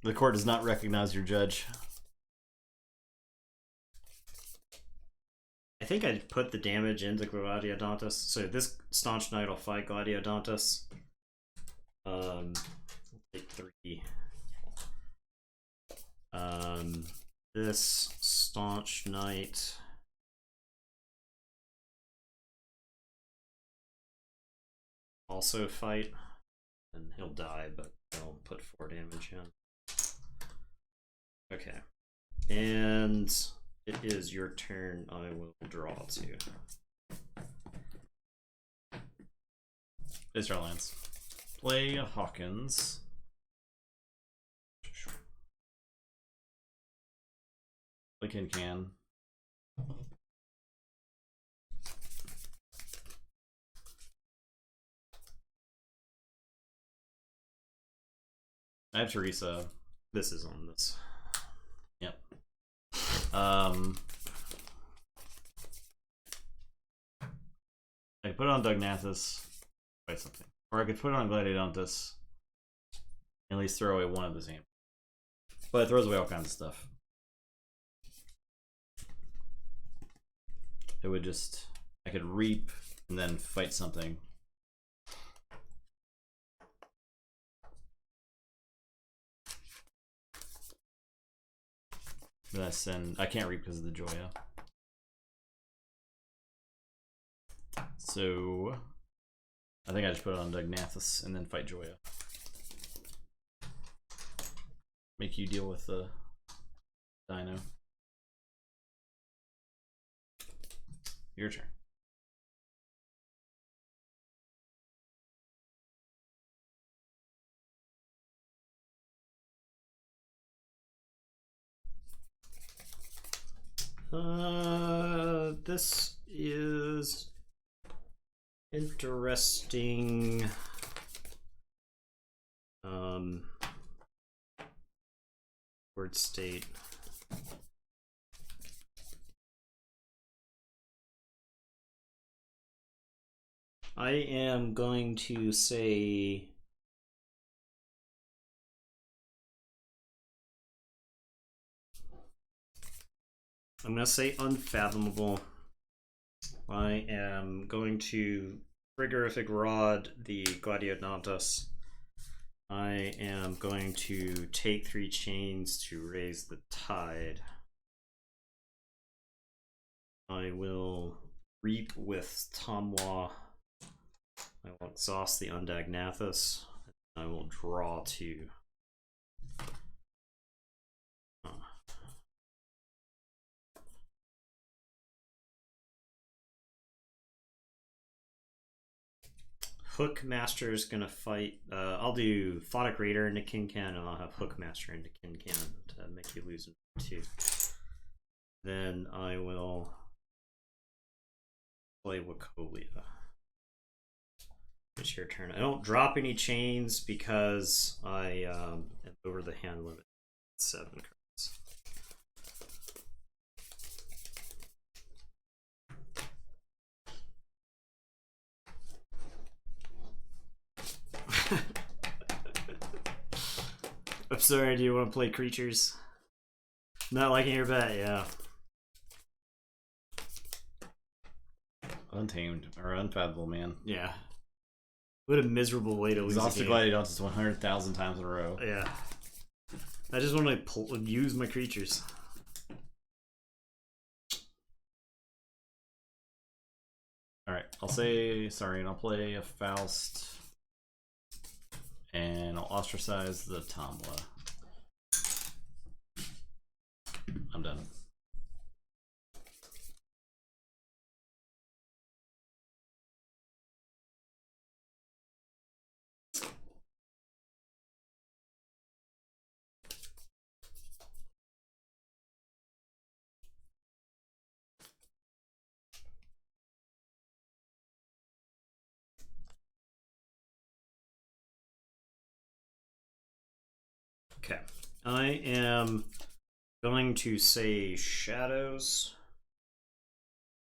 The court does not recognize your judge. I think I put the damage into Gladiodontus. So this Staunch Knight will fight Gladiodontus. Take 3. This Staunch Knight also fight, and he'll die, but I'll put 4 damage in. Okay, and it is your turn. I will draw 2. Israel lands. Play Hawkins. Play Can. I have Teresa. This is on this. Yep. I could put it on Dignathus, fight something. Or I could put it on Gladiodontus, and at least throw away one of the same. But it throws away all kinds of stuff. It would just... I could reap, and then fight something. Then I send... I can't reap because of the Joya. So... I think I just put it on Dignathus and then fight Joya. Make you deal with the Dino. Your turn. This is interesting. Word state. I am going to say I'm going to say unfathomable. I am going to Frigorific Rod the Gladiodontus. I am going to take 3 chains to raise the tide. I will reap with Tomwa. I will exhaust the Undagnathus. I will draw 2. Hookmaster is gonna fight. I'll do Photic Raider into Kincan, and I'll have Hookmaster into Kincan to make you lose 2. Then I will play Wachovia. It's your turn. I don't drop any chains because I am over the hand limit. 7 cards. I'm sorry, do you want to play creatures? Not liking your bet, yeah. Untamed or unfathomable, man. Yeah. What a miserable way to lose Exhaust a the game. Gladiodontus 100,000 times in a row. Yeah. I just want to use my creatures. Alright, I'll say sorry, and I'll play a Faust. And I'll ostracize the Tomwa. I'm done. Okay. I am going to say Shadows.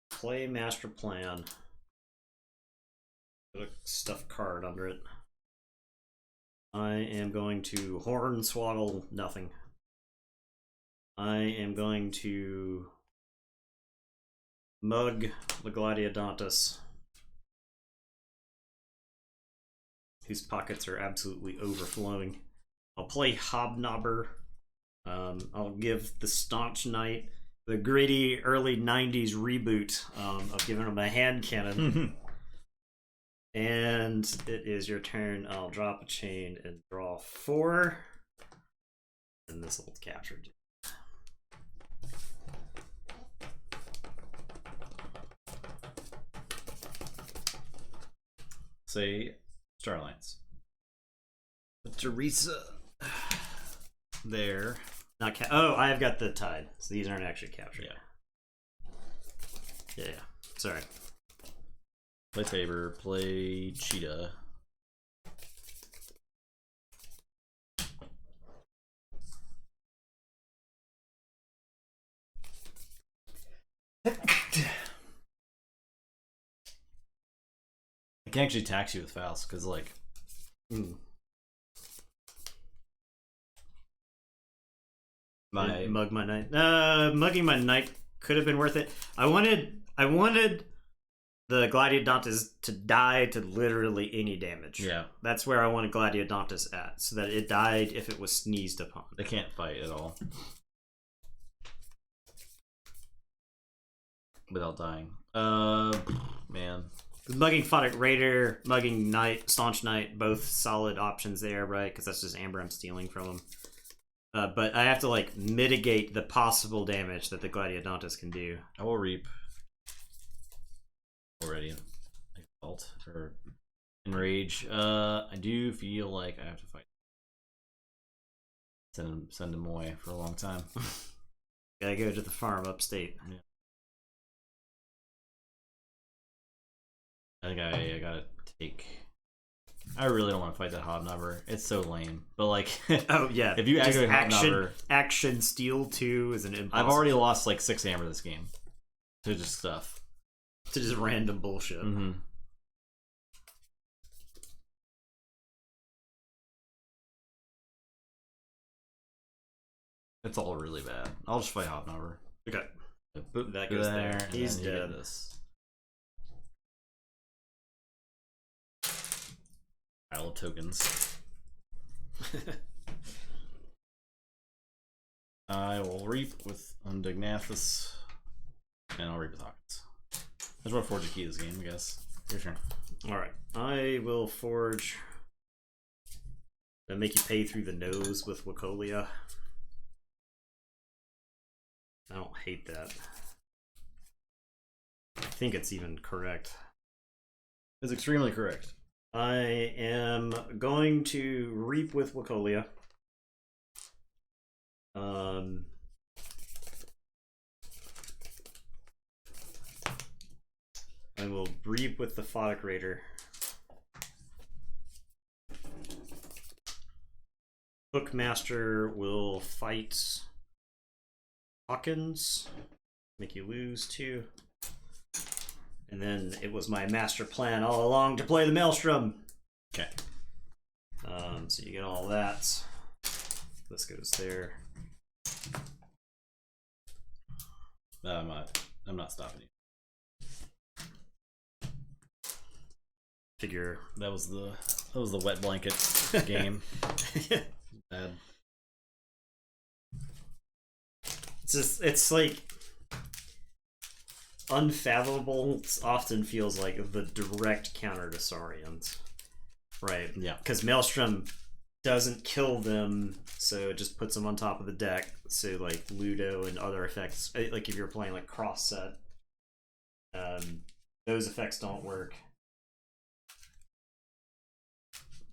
Play Master Plan. Put a stuffed card under it. I am going to Hornswoggle nothing. I am going to Mug the Gladiodontus, whose pockets are absolutely overflowing. I'll play Hobnobber. I'll give the Staunch Knight the gritty early 90s reboot of giving him a hand cannon. And it is your turn. I'll drop a chain and draw 4. And this will capture it. Say Starlights. Teresa. There. Not oh, I've got the tide. So these aren't actually captured. Yeah. Yeah. Sorry. Play Faber. Play Cheetah. I can actually tax you with Faust because, like, my mug my knight. Mugging my knight could have been worth it. I wanted the Gladiodontus to die to literally any damage. Yeah, that's where I wanted Gladiodontus at, so that it died if it was sneezed upon. They can't fight at all without dying. Man. Mugging Photic Raider, mugging Knight, Staunch Knight, both solid options there, right? Because that's just Amber I'm stealing from him. But I have to, like, mitigate the possible damage that the Gladiodontus can do. I will reap already. Exalt or Enrage. I do feel like I have to fight. Send him away for a long time. Gotta go to the farm upstate. Yeah. I think I gotta take. I really don't want to fight that Hobnobber. It's so lame. But, like, oh yeah, if you actually action steal 2 is an impossible. I've already lost like 6 amber this game to just stuff, to just random bullshit. Mm-hmm. It's all really bad. I'll just fight Hobnobber. Okay, Boop, that goes there. He's dead. This. Pile of tokens. I will reap with Undignathus, and I'll reap with Hawkins. I just want to forge a key this game, I guess. Your turn. Alright, I will forge and make you pay through the nose with Wacolia. I don't hate that. I think it's even correct. It's extremely correct. I am going to reap with Wacolia. I will reap with the Photic Raider. Hookmaster will fight Hawkins, make you lose 2. And then it was my master plan all along to play the Maelstrom. Okay. So you get all that. This goes there. I'm not stopping you. Figure that was the wet blanket game. Bad. It's like Unfathomable often feels like the direct counter to Saurians, right? Yeah, because Maelstrom doesn't kill them, so it just puts them on top of the deck. So like Ludo and other effects, like if you're playing like cross set, those effects don't work.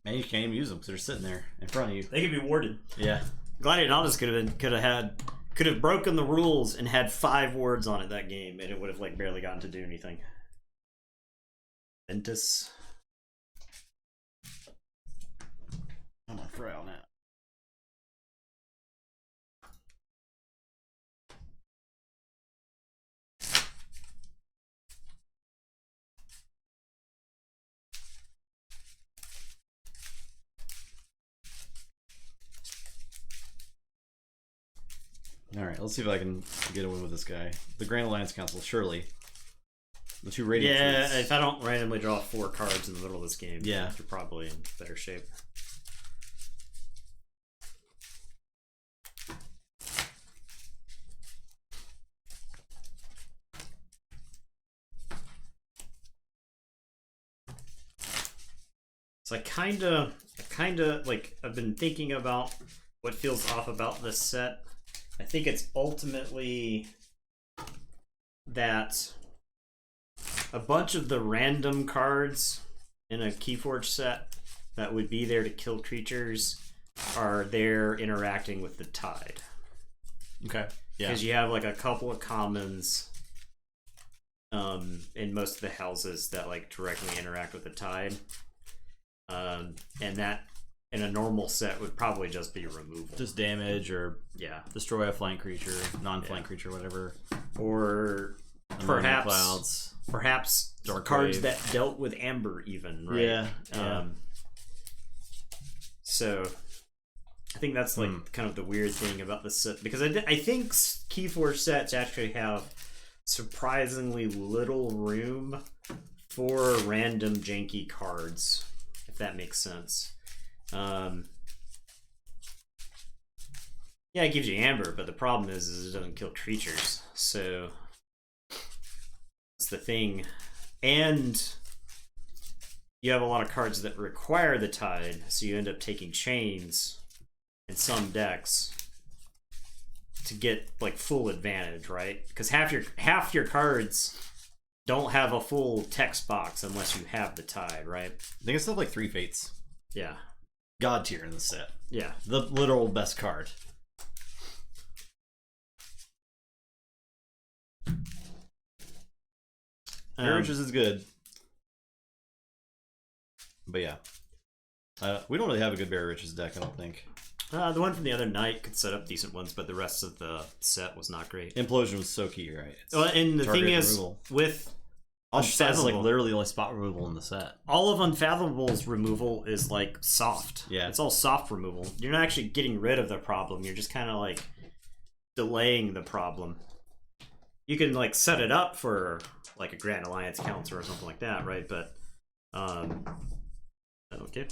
Man, you can't even use them because they're sitting there in front of you. They could be warded. Yeah, Gladiatus could have broken the rules and had 5 words on it that game, and it would have like barely gotten to do anything. Ventus. I'm on Frail now. Alright, let's see if I can get away with this guy. The Grand Alliance Council, surely. The 2 radiant Yeah, fleets. if I don't randomly draw 4 cards in the middle of this game, yeah, you're probably in better shape. So I kind of like, I've been thinking about what feels off about this set. I think it's ultimately that a bunch of the random cards in a Keyforge set that would be there to kill creatures are there interacting with the tide. Okay. Yeah. Because you have like a couple of commons in most of the houses that like directly interact with the tide. And that in a normal set would probably just be removal. Just damage or yeah, destroy a flank creature, non-flank creature, whatever. Or perhaps Dark cards Wave. that dealt with Amber even, right? Yeah. So I think that's like kind of the weird thing about this set, because I think Keyforge sets actually have surprisingly little room for random janky cards, if that makes sense. Yeah, it gives you Amber, but the problem is it doesn't kill creatures, so that's the thing. And you have a lot of cards that require the tide, so you end up taking chains in some decks to get like full advantage, right? Because half your cards don't have a full text box unless you have the tide, right? I think it's stuff like 3 Fates. Yeah. God tier in the set. Yeah. The literal best card. Riches is good. But yeah. We don't really have a good Barry Riches deck, I don't think. The one from the other night could set up decent ones, but the rest of the set was not great. Implosion was so key, right? Well, and the thing is, removal. with That's like literally the only spot removal in the set. all of Unfathomable's removal is like soft. Yeah. It's all soft removal. You're not actually getting rid of the problem. You're just kind of like delaying the problem. You can like set it up for like a Grand Alliance Council or something like that, right? But Okay.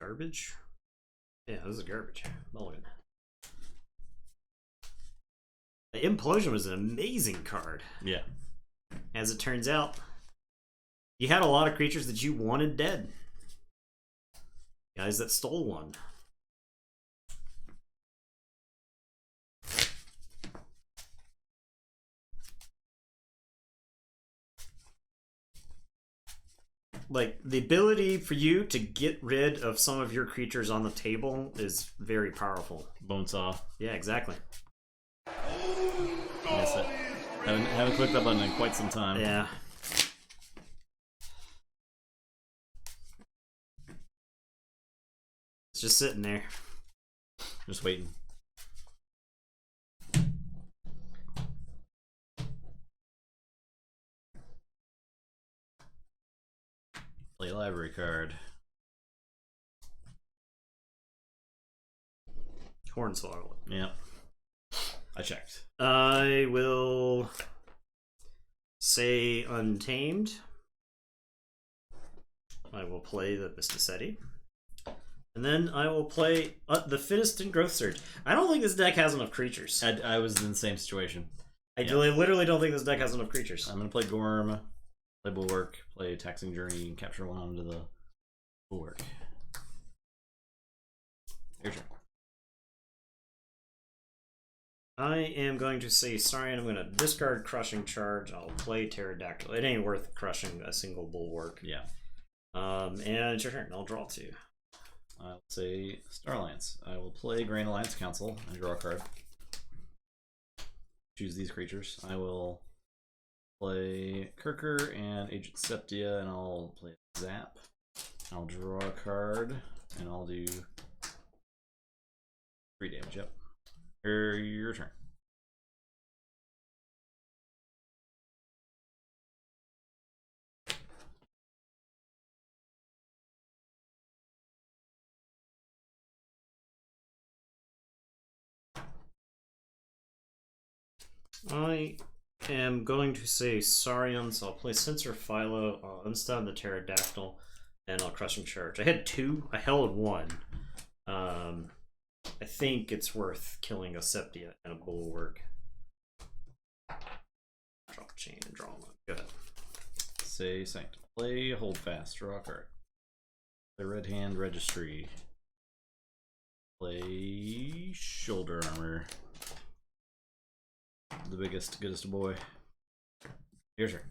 Garbage? Yeah, this is garbage. Mulligan. The Implosion was an amazing card. Yeah. As it turns out, you had a lot of creatures that you wanted dead. Guys that stole one. Like, the ability for you to get rid of some of your creatures on the table is very powerful. Bonesaw. Yeah, exactly. Miss it. Haven't clicked that button in quite some time. Yeah. It's just sitting there. Just waiting. Play a library card. Hornswoggle. Yep. I checked. I will say Untamed. I will play the Mysticetti. And then I will play the Fittest and Growth Surge. I don't think this deck has enough creatures. I was in the same situation. I literally don't think this deck has enough creatures. I'm going to play Gorm, play Bulwark, play Taxing Journey, and capture one onto the Bulwark. Your turn. I am going to say sorry, and I'm going to discard Crushing Charge. I'll play Pterodactyl. It ain't worth crushing a single Bulwark. Yeah. And it's your turn. I'll draw 2. I'll say Star Alliance. I will play Grand Alliance Council and draw a card. Choose these creatures. I will play Kirker and Agent Septia, and I'll play Zap. I'll draw a card, and I'll do 3 damage. Yep. Your turn. I am going to say Saurian, so I'll play Censor Philo, I'll unstun the Pterodactyl, and I'll Crushing Charge. I had 2, I held 1. I think it's worth killing a Septia and a Bulwark. Drop chain and draw 1. Go ahead. Say Sanctum. Play Hold Fast, draw a card. Play Red Hand Registry. Play Shoulder Armor. The biggest, goodest boy. Your turn.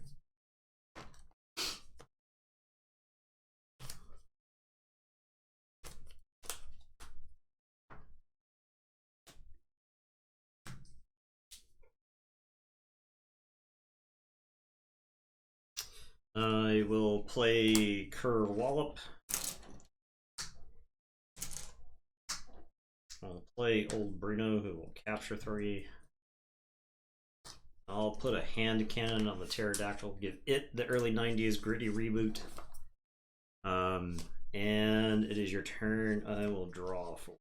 I will play Kerr Wallop. I'll play Old Bruno, who will capture 3. I'll put a hand cannon on the Pterodactyl, give it the early 90s gritty reboot. And it is your turn. I will draw 4.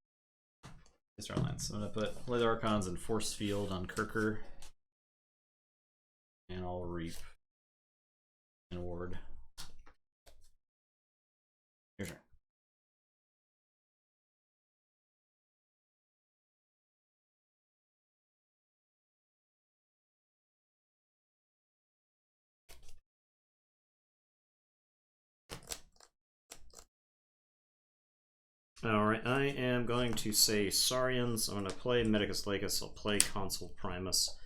Star Alliance. I'm going to put Leather Archons and Force Field on Kirker. And I'll Reap and Ward. Your turn. Alright, I am going to say Saurians. I'm going to play Medicus Lacus. I'll play Consul Primus.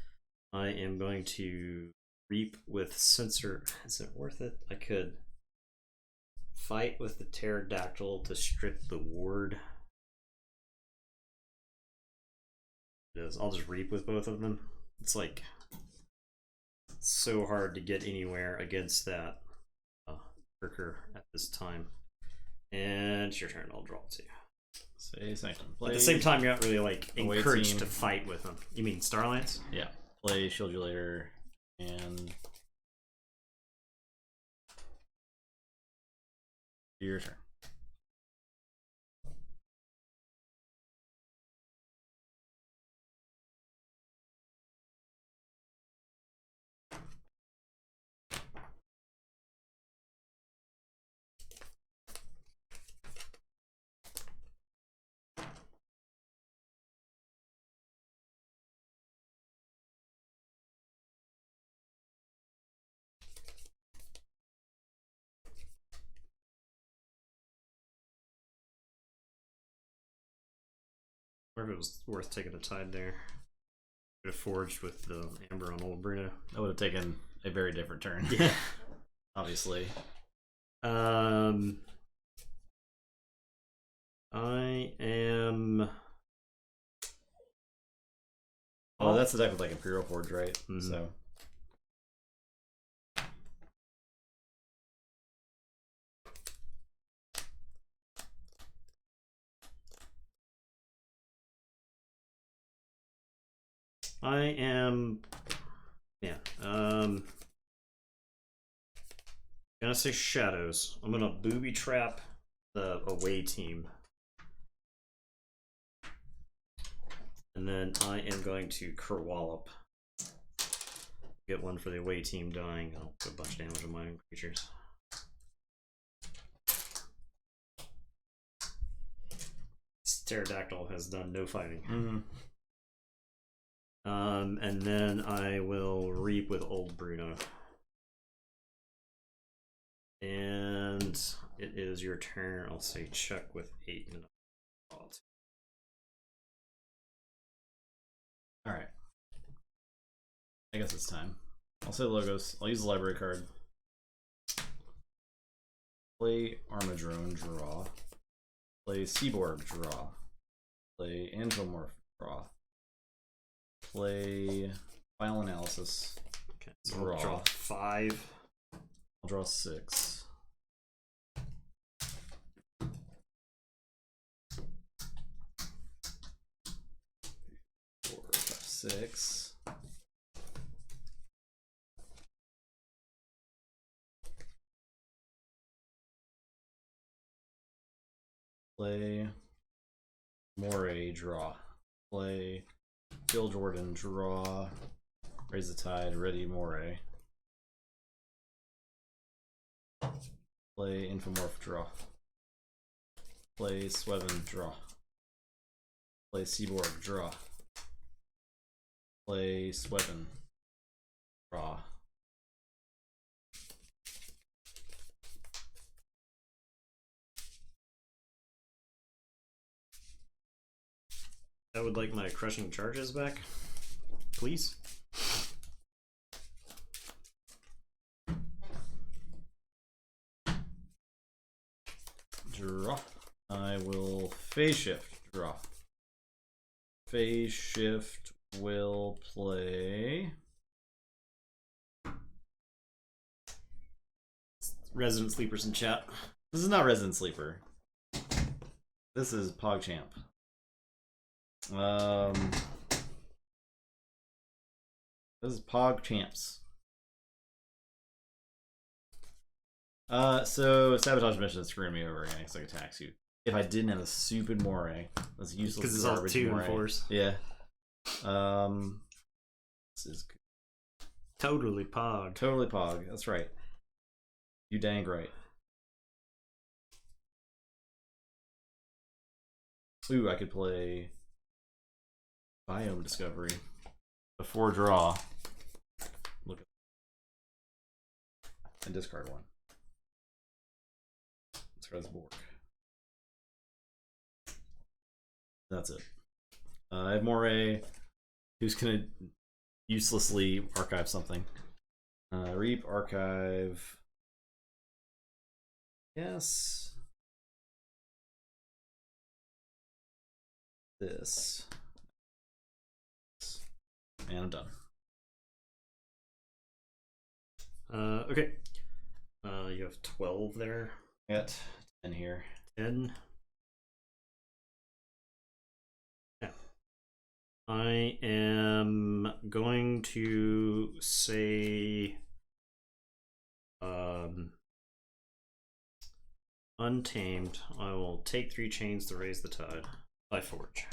I am going to Reap with Censor. Is it worth it? I could fight with the Pterodactyl to strip the ward. It is. I'll just Reap with both of them. It's like so hard to get anywhere against that Kirker at this time. And it's your turn. I'll draw 2. Say Sanctum. At the same time, you're not really like Away encouraged team. to fight with them. You mean Star Alliance? Yeah. Play Shield You Later and your turn. Or if it was worth taking a tide there. Could have forged with the amber on old Bruno. That would have taken a very different turn. Yeah. Obviously. I am. Oh, that's the deck with like Imperial Forge, right? Mm-hmm. So. I am. Yeah. Gonna say shadows. I'm gonna booby trap the away team. And then I am going to Kerwallop. Get one for the away team dying. I'll put a bunch of damage on my own creatures. Pterodactyl has done no fighting. Mm-hmm. And then I will reap with old Bruno. And it is your turn. I'll say check with 8 and a fault. Alright. I guess it's time. I'll say logos. I'll use the library card. Play Armadrone, draw. Play Seaborg, draw. Play Angelmorph, draw. Play Final Analysis, Okay, so I'll draw 5. I'll draw 6. 4, 5, 6. Play Moray, draw. Play Gil Jordan, draw. Raise the Tide, ready Moray. Play Infomorph, draw. Play Sweven, draw. Play Seaborg, draw. Play Sweven, draw. I would like my crushing charges back, please. Draw. I will phase shift, draw. Phase shift will play Resident Sleepers in chat. This is not Resident Sleeper. This is PogChamp. This is PogChamps. So Sabotage Mission is screwing me over again because I attacks you. If I didn't have a stupid Moray, that's useless. Because it's all 2 and 4s. Yeah. This is totally Pog. Totally Pog. That's right. You dang right. Ooh, I could play Biome Discovery before draw. Look at and discard 1. Discard this board. That's it. I have Moray, who's gonna uselessly archive something. Reap, archive. Yes. This. And I'm done. Okay. You have 12 there. Got 10 here. 10. Yeah. I am going to say Untamed. I will take 3 chains to raise the tide. By Forge.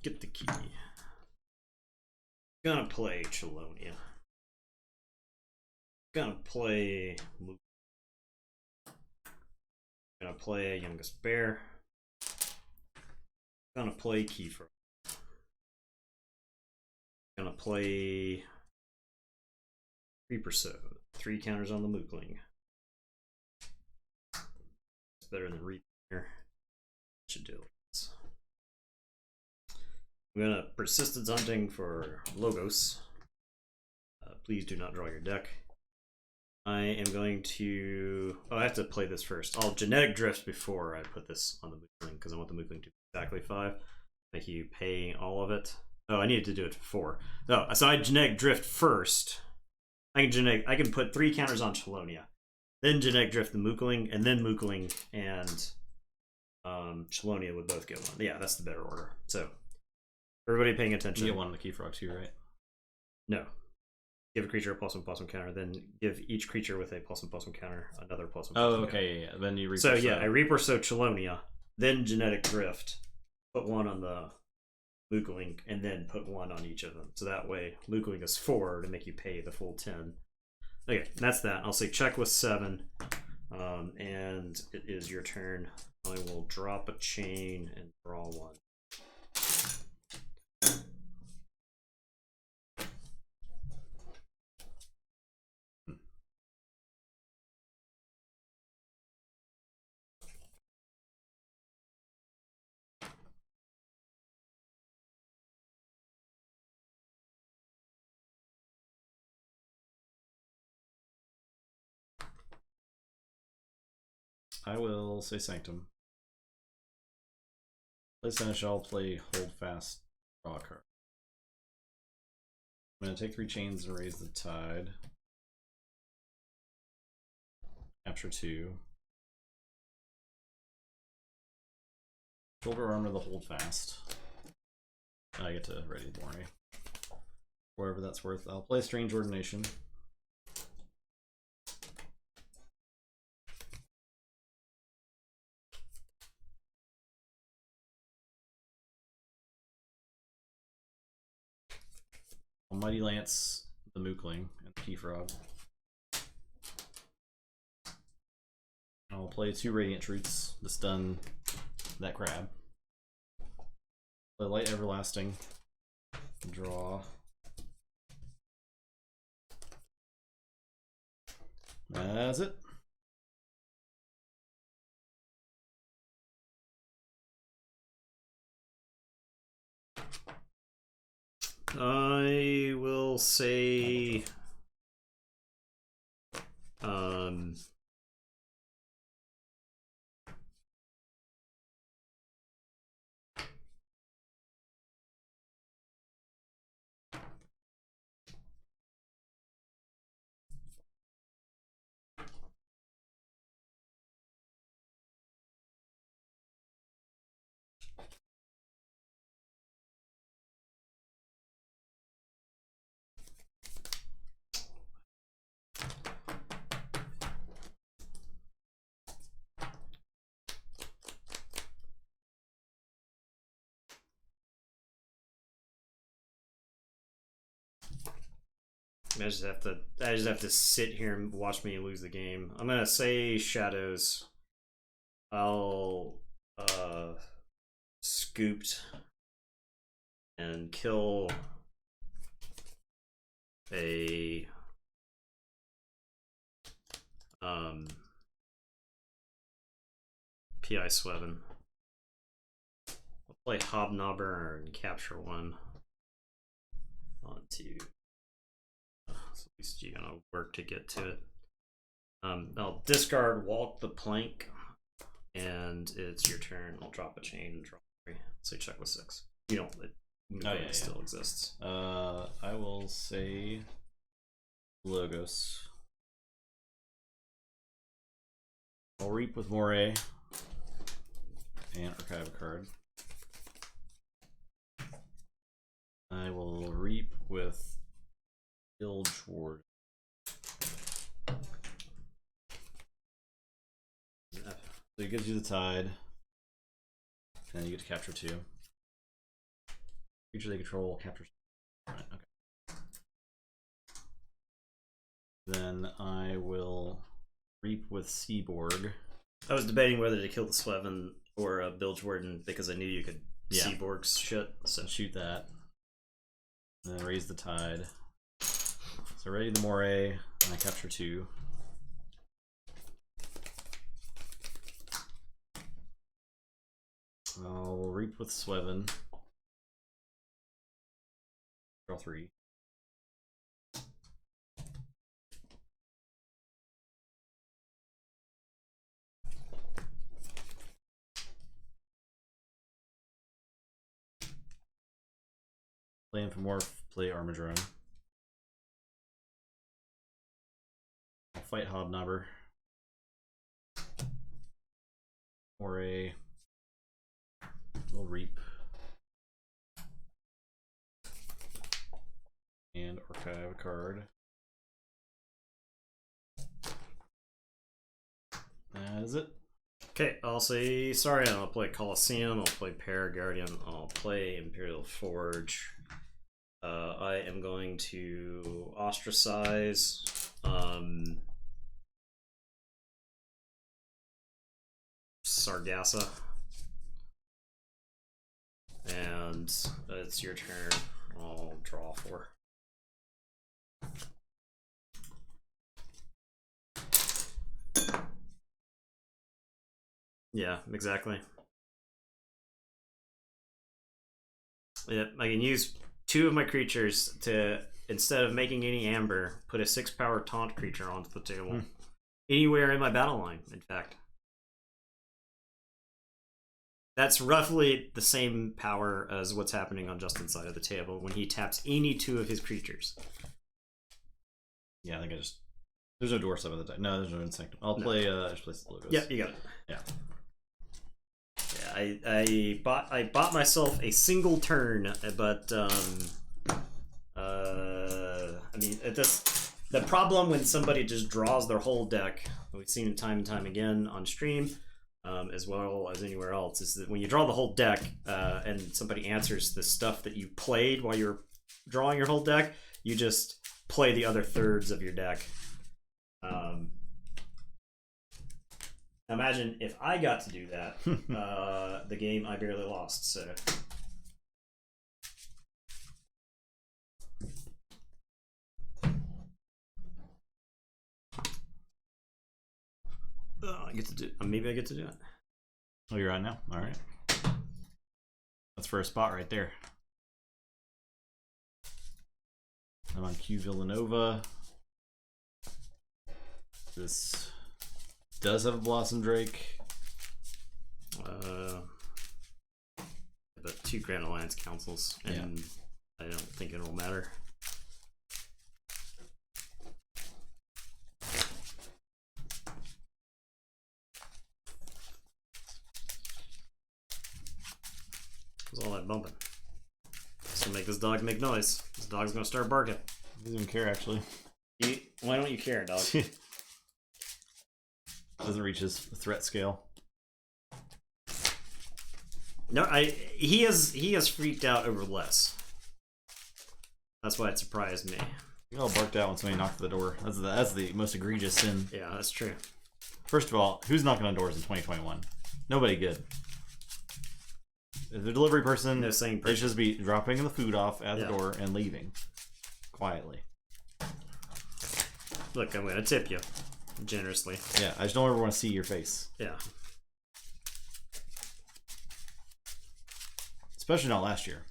Get the key. Gonna play Chelonia. Gonna play Luke. Gonna play Youngest Bear. Gonna play Keyforge. Gonna play Reaper So. 3 counters on the Mookling. It's better than Reaper. should do this. I'm gonna persistence hunting for logos. Please do not draw your deck. I am going to... Oh, I have to play this first. I'll genetic drift before I put this on the Mookling, because I want the Mookling to be exactly 5. Make you pay all of it. Oh, I needed to do it before. No, so I genetic drift first. I can put 3 counters on Chelonia. Then genetic drift the Mookling, and then Mookling and Chelonia would both get 1. Yeah, that's the better order. So, everybody paying attention. You get 1 on the Keyforge too, right? No. Give a creature a +1/+1 counter, then give each creature with a +1/+1 counter another +1/+1 Oh, okay, yeah. Then you So yeah, I Reaper so Chelonia, then genetic drift, put 1 on the Mookling, and then put 1 on each of them. So that way, Mookling is 4 to make you pay the full 10. Okay, that's that. I'll say check with 7, and it is your turn. I will drop a chain and draw 1. I will say Sanctum. Play Seneschal, I'll play Hold Fast, draw a card. I'm going to take 3 chains and raise the tide. Capture 2. Shoulder Armor the Hold Fast. I get to ready the Moray. Wherever that's worth. I'll play Strange Ordination. Mighty Lance, the Mookling, and the Keyfrog. I'll play 2 Radiant Truths to stun that crab. Play Light Everlasting. Draw. That's it. I will say I just have to sit here and watch me lose the game. I'm gonna say Shadows. I'll scooped and kill a PI Swevin. I'll play Hobnobber and capture 1 onto. So at least you're gonna work to get to it. I'll discard Walk the Plank, and it's your turn. I'll drop a chain and draw 3. So check with 6. You don't. It still exists. I will say Logos. I'll Reap with Moray and archive a card. I will Reap with Bilge Ward. So it gives you the tide, and you get to capture 2. Creature they control captures. Right, okay. Then I will Reap with Seaborg. I was debating whether to kill the Swevin or Bilge Warden because I knew you could Seaborg's shit. So shoot that. And then raise the tide. So ready the Moray, and I capture 2. I'll reap with Swevin. Draw 3. Play Infomorph, play Armadrone. I'll fight Hobnobber. Or a little Reap. And archive a card. That is it. Okay, I'll say sorry, I'll play Colosseum, I'll play Paraguardian, I'll play Imperial Forge. I am going to ostracize Sargassa. And it's your turn. I'll draw 4. Yeah, exactly. Yeah, I can use 2 of my creatures to, instead of making any amber, put a 6-power taunt creature onto the table. Anywhere in my battle line, in fact. That's roughly the same power as what's happening on Justin's side of the table when he taps any 2 of his creatures. Yeah, I think I just... There's no Dwarfs up at the time. No, there's no Insect. I'll play, just place the logos. Yep, you got it. Yeah. I bought myself a single turn, but I mean, the problem when somebody just draws their whole deck, we've seen it time and time again on stream, as well as anywhere else, is that when you draw the whole deck and somebody answers the stuff that you played while you're drawing your whole deck, you just play the other thirds of your deck. Imagine if I got to do that, the game I barely lost, so. I get to do, maybe I get to do it. Oh, you're on now? Alright. That's for a spot right there. I'm on Q Villanova. This does have a Blossom Drake. But 2 Grand Alliance councils, and yeah. I don't think it'll matter. What's all that bumping? This will make this dog make noise. This dog's gonna start barking. He doesn't even care, actually. Why don't you care, dog? Doesn't reach his threat scale. No, he has freaked out over less. That's why it surprised me. He all barked out when somebody knocked at the door. That's the most egregious sin. Yeah, that's true. First of all, who's knocking on doors in 2021? Nobody good. If the delivery person, no sane person. They should just be dropping the food off at the door and leaving quietly. Look, I'm gonna tip you generously. Yeah, I just don't ever want to see your face. Yeah. Especially not last year.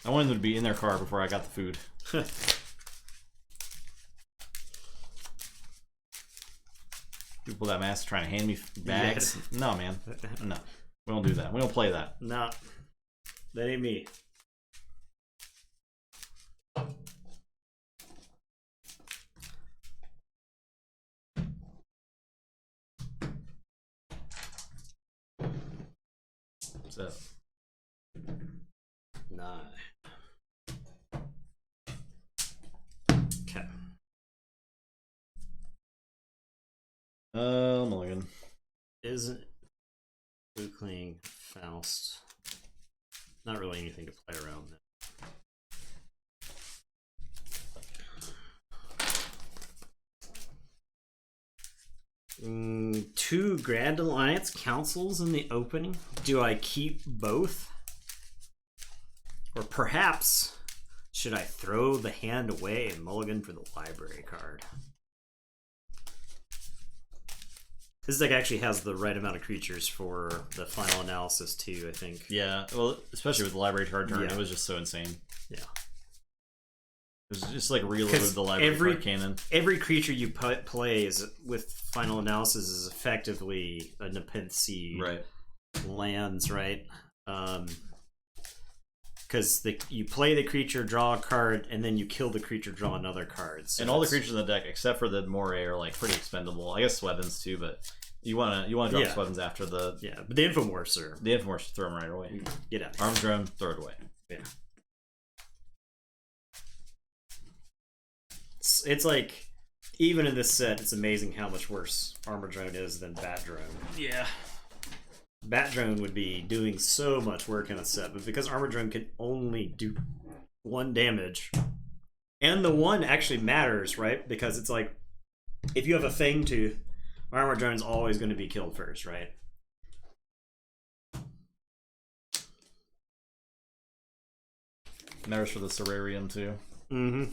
I wanted them to be in their car before I got the food. People pull that mask trying to hand me bags. Yes. No, man. No. We don't do that. We don't play that. Nah. That ain't me. So. 9. Okay. Mulligan. Isn't Blue Cling, Faust. Not really anything to play around with. Two Grand Alliance councils in the opening. Do I keep both? Or perhaps, should I throw the hand away and mulligan for the library card? This deck actually has the right amount of creatures for the final analysis too, I think. Yeah, well, especially with the library card turn, Yeah. it was just so insane. Yeah. It was just like reload the library card cannon. Every creature you play is with final analysis is effectively a Nepenthe right. lands, right? Because you play the creature, draw a card, and then you kill the creature, draw another card. So and all the creatures in the deck, except for the Moray, are like pretty expendable. I guess Swevens too, but you wanna drop Swevens after the but the Infomorphs are throw them right away. Get out. Arms Drone, throw it away. Yeah. It's like, even in this set, it's amazing how much worse Armor Drone is than Bat Drone. Yeah. Bat Drone would be doing so much work in a set, but because Armor Drone can only do 1 damage, and the 1 actually matters, right? Because it's like, if you have a Fang Tooth, Armor Drone's always going to be killed first, right? Matters for the Cerarium too. Mm-hmm.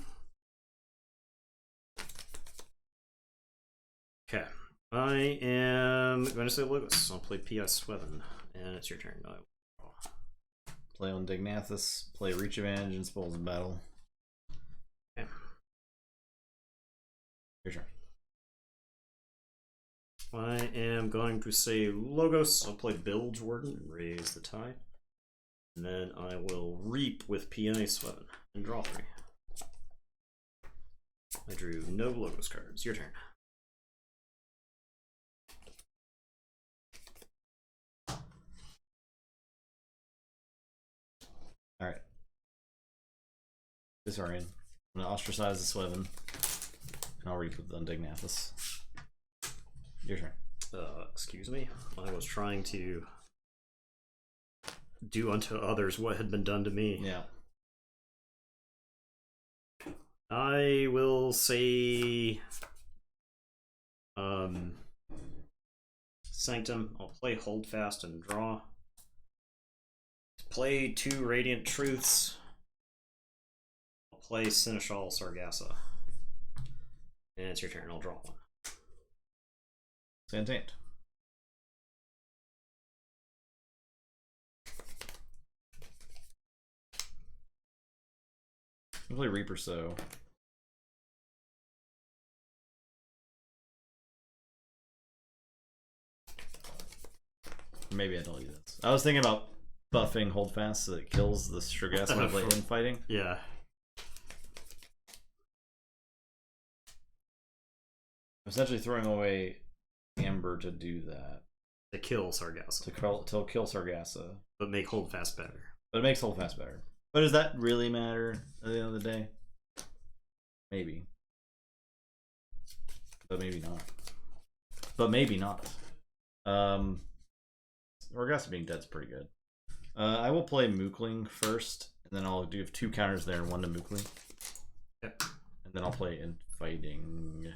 Okay. I am going to say Logos. I'll play P.S. Sweven, and it's your turn. Play on Dignathus, play Reach Advantage and Spoils in Battle. Okay. Your turn. I am going to say Logos. I'll play Bilge Warden and raise the tide. And then I will Reap with P.I. Sweven and draw 3. I drew no Logos cards. Your turn. Alright. Disorion. I'm going to ostracize the Sweven. And I'll Reap with Undignathus. Your turn. Excuse me. I was trying to do unto others what had been done to me. Yeah. I will say Sanctum. I'll play Holdfast and draw. Play 2 Radiant Truths. I'll play Seneschal Sargassa. And it's your turn. I'll draw 1. Santaint. I'll play Reaper So. Maybe I don't do this. I was thinking about buffing Holdfast so that it kills the Sargasso when I play infighting. Yeah. I'm essentially throwing away Amber to do that. To kill Sargasso. To kill Sargasso. But make Holdfast better. But it makes Holdfast better. But does that really matter at the end of the day? Maybe. But maybe not. But maybe not. Sargasso being dead's pretty good. I will play Mookling first, and then I'll do 2 counters there and 1 to Mookling. Yep. And then I'll play Infighting.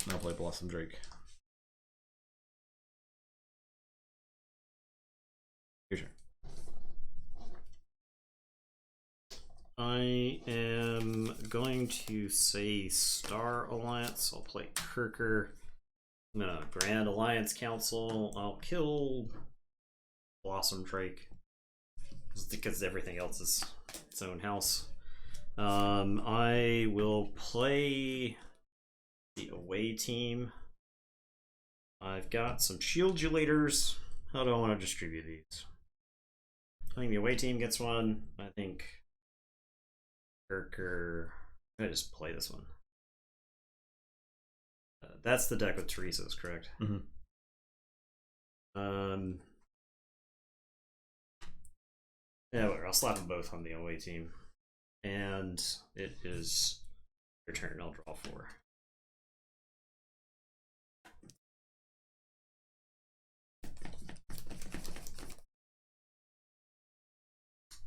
And I'll play Blossom Drake. Your turn. I am going to say Star Alliance. I'll play Kirker. I'm gonna Grand Alliance Council. I'll kill Blossom Drake because everything else is its own house. I will play the away team. I've got some Shieldulators. How do I want to distribute these? I think the away team gets 1. I think Kirker. I'm gonna just play this one. That's the deck with Teresa's, correct? Mm-hmm. Yeah, whatever. I'll slap them both on the away team. And it is your turn. I'll draw 4.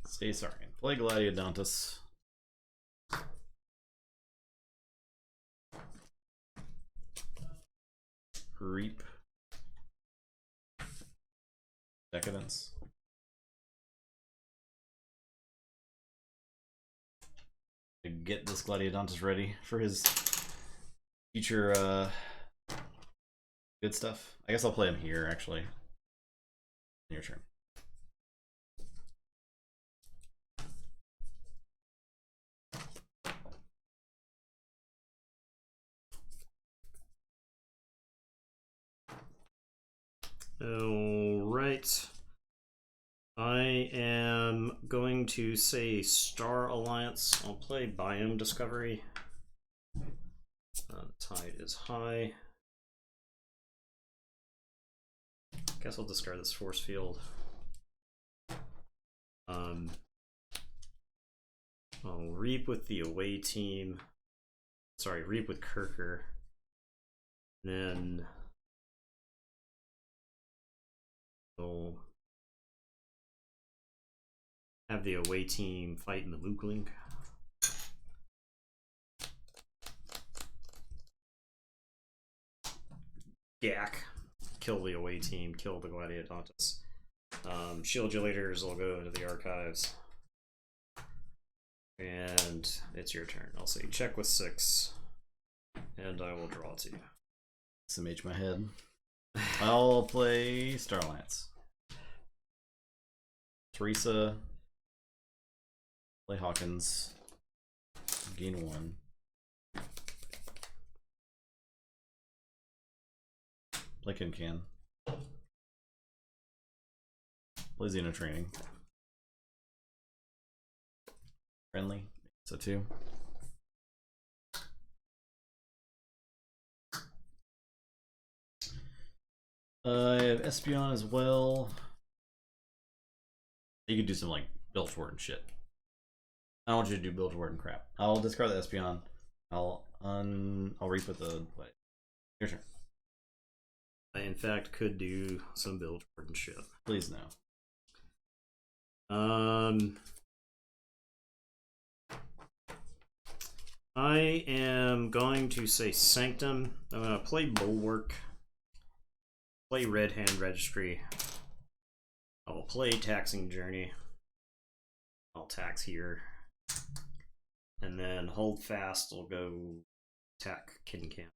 Stay sorry. Play Gladiodontus. Reap. Decadence. to get this Gladiodontus ready for his future good stuff. I guess I'll play him here, actually. Your turn. All right. I am going to say Star Alliance. I'll play Biome Discovery. Tide is high. Guess I'll discard this force field. I'll Reap with the away team. Sorry, Reap with Kirker. Then we'll have the away team fight in the Mooglink. Gak. Kill the away team, kill the Gladiodontus. Shieldulators will go into the archives. And it's your turn. I'll say check with 6. And I will draw 2. SMH my head. I'll play Starlance. Teresa. Play Hawkins. Gain 1. Play Can. Play Xeno Training. Friendly. So 2. I have Espeon as well. You could do some like Bilgewater and shit. I don't want you to do Bilgewater and crap. I'll discard the Espeon. I'll Reap with the play. Your turn. I in fact could do some Bilgewater and shit. Please no. I am going to say Sanctum. I'm going to play Bulwark. Play Red Hand Registry. I'll play Taxing Journey. I'll tax here. And then hold fast, I'll go attack Kidden Camp.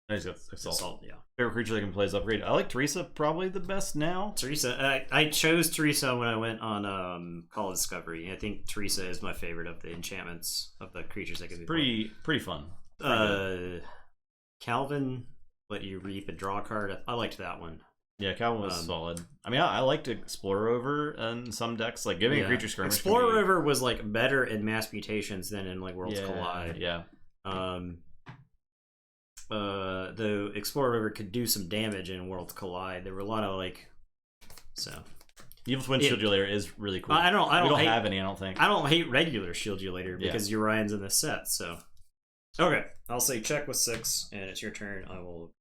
Nice, Assault. Yeah. Favorite creature that can play is upgrade. I like Teresa probably the best now. Teresa, I chose Teresa when I went on Call of Discovery. I think Teresa is my favorite of the enchantments of the creatures that can be pretty fun. Calvin, let you reap and draw a card. I liked that one. Yeah, Calvin was solid. I mean, I liked Explorer Over in some decks, like giving a creature skirmish. Explorer Over was like better in Mass Mutations than in like Worlds Collide. Yeah. The Explorer River could do some damage in Worlds Collide. There were a lot of like, so Evil Twin Shield is really cool. I don't have any. I don't think. I don't hate regular Shield because Urion's in this set. So okay, I'll say check with 6, and it's your turn. I will.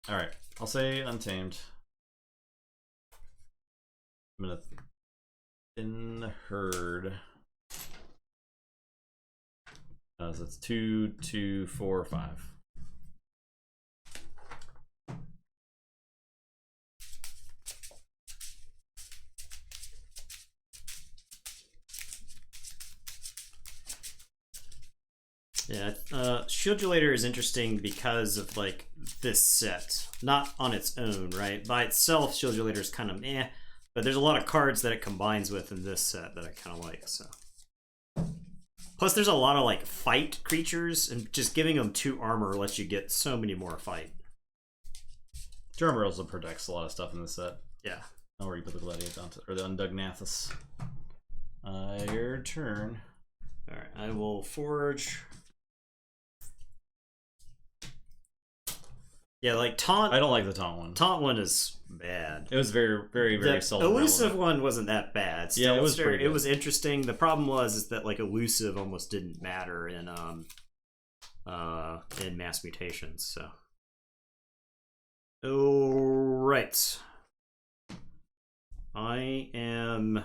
All right, I'll say Untamed. I'm gonna thin the herd. So it's 2, 2, 4, 5. Yeah, Shield is interesting because of like this set, not on its own, right? By itself, Shield is kind of meh, but there's a lot of cards that it combines with in this set that I kind of like. So, plus there's a lot of like fight creatures, and just giving them 2 armor lets you get so many more fight. 2 armor also protects a lot of stuff in this set. Yeah. I'll read the Gladiodontus or the Undugnathus. Your turn. All right, I will forge. Yeah, like Taunt. I don't like the Taunt one. Taunt one is bad. It was very seldom. Elusive one wasn't that bad. Still, yeah, it was pretty good. It was interesting. The problem was that like elusive almost didn't matter in Mass Mutations. So, all right, I am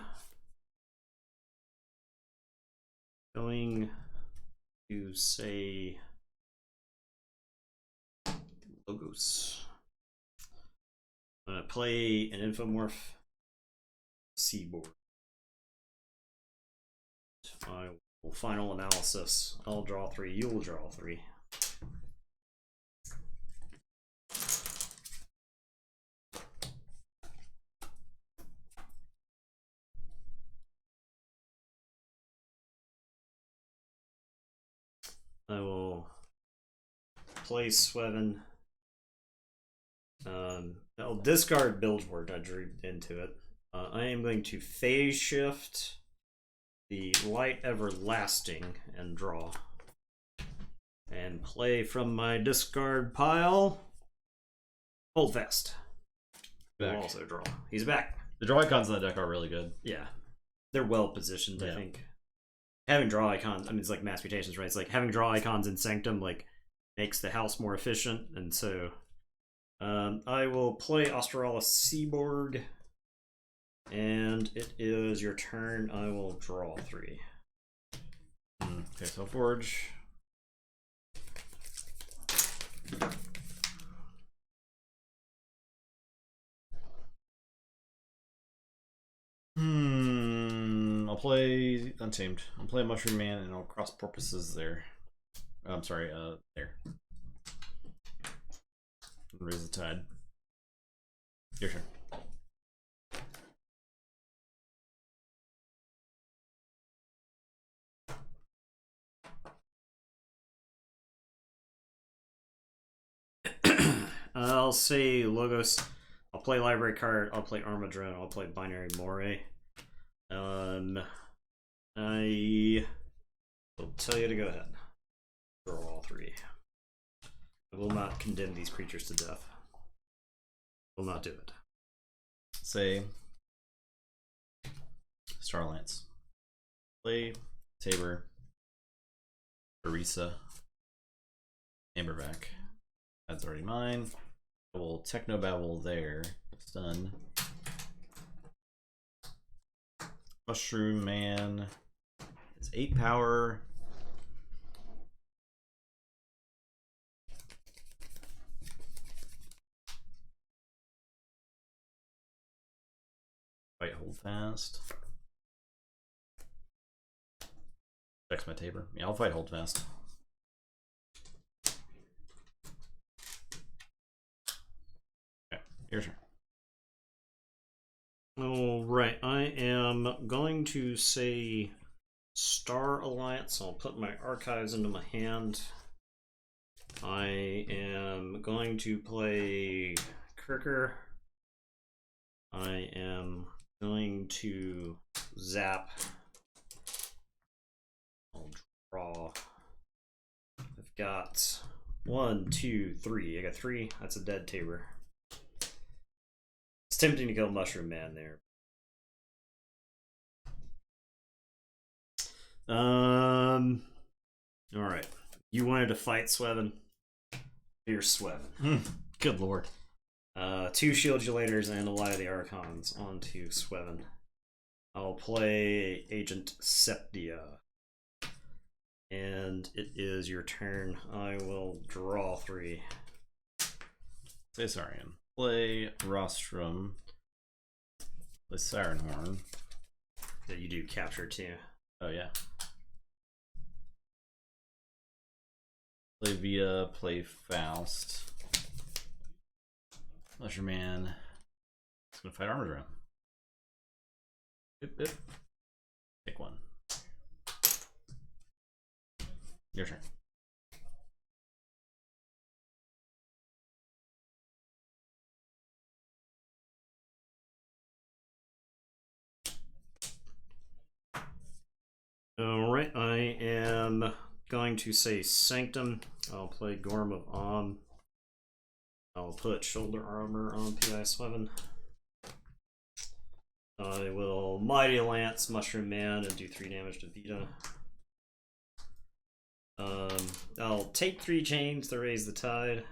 going to say Logos. I'm gonna play an Infomorph Seaboard. I will final analysis. I'll draw 3, you will draw 3. I will play Sweven. I'll discard Bilgewaard. I drew into it. I am going to phase shift the Light Everlasting and draw. And play from my discard pile. Hold fast. We'll also draw. He's back. The draw icons in the deck are really good. Yeah. They're well positioned, I think. Having draw icons, I mean, it's like mass mutations, right? It's like having draw icons in Sanctum, like, makes the house more efficient. And so, I will play Australis Seaborg. And it is your turn. I will draw 3. Okay, so Forge. I'll play Untamed. I'll play Mushroom Man and I'll cross purposes there. I'm sorry, there. Raise the tide. Your turn. I'll say Logos. I'll play Library Card. I'll play Armadrone. I'll play Binary Moray. I will tell you to go ahead. Draw all 3. I will not condemn these creatures to death. Will not do it. Say Starlance. Play Tabor. Orisa. Amberback. That's already mine. I will Technobabble there. It's done. Mushroom Man. It's 8 power. Fight hold fast. Checks my Tabor. Yeah, I'll fight hold fast. Okay, your turn. All right, I am going to say Star Alliance. I'll put my archives into my hand. I am going to play Kirker. I am going to zap. I'll draw. I've got 1, 2, 3. I got 3. That's a dead Tabor. It's tempting to kill Mushroom Man there. All right. You wanted to fight Sweven. Here's Sweven. Good lord. 2 Shieldulators and a Light of the Archons onto Sweven. I'll play Agent Septia. And it is your turn. I will draw 3. Say Saurian. Play Rostrum. Play Siren Horn. That you do capture too. Oh yeah. Play Vita, play Faust. Mushroom Man. It's gonna fight Armadrone. Bip, bip. Take 1. Your turn. Alright, I am going to say Sanctum. I'll play Gorm of Om. I'll put Shoulder Armor on PI Sweven. I will Mighty Lance Mushroom Man and do 3 damage to Vita. I'll take 3 chains to raise the tide.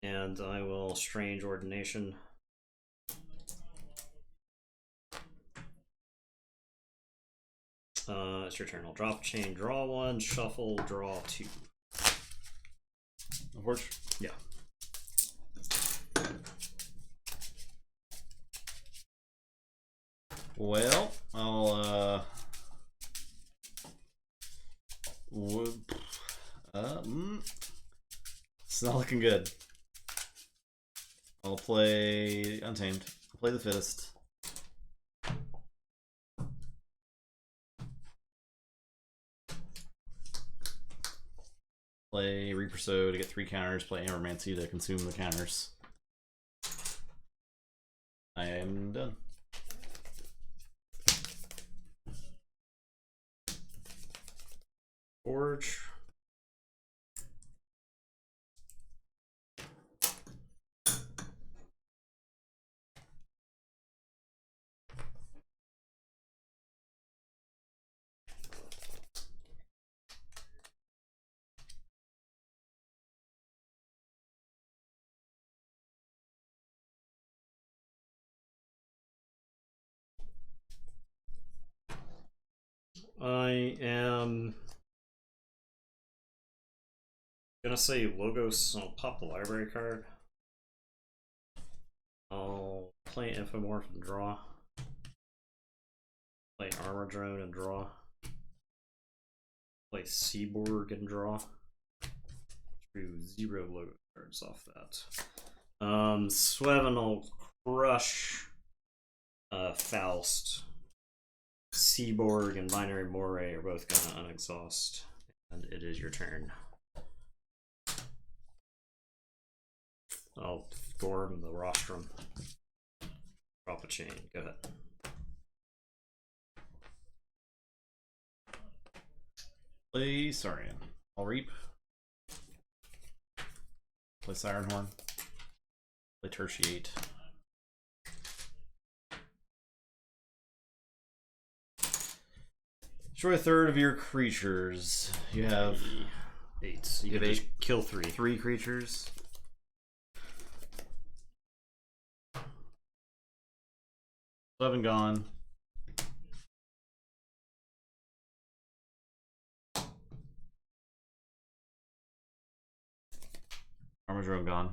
And I will Strange Ordination. It's your turn. I'll drop a chain, draw 1, shuffle, draw 2. Forge? Yeah. Well, I'll it's not looking good. I'll play Untamed. I'll play the Fittest. Play Reaper So to get 3 counters. Play Amormancy to consume the counters. I am done. Forge. I am gonna say Logos. I'll pop the library card. I'll play Infomorph and draw. Play Armor Drone and draw. Play Seaborg and draw. Drew 0 logo cards off that. Swevin will crush Faust. Seaborg and Binary Moray are both gonna unexhaust. And it is your turn. I'll Gorm the Rostrum. Drop a chain. Go ahead. Play Saurian. I'll Reap. Play Siren Horn. Play Tertiate. Destroy a third of your creatures. You have 8. You have 8. Kill 3. 3 creatures. Seven gone. Armor Drone gone.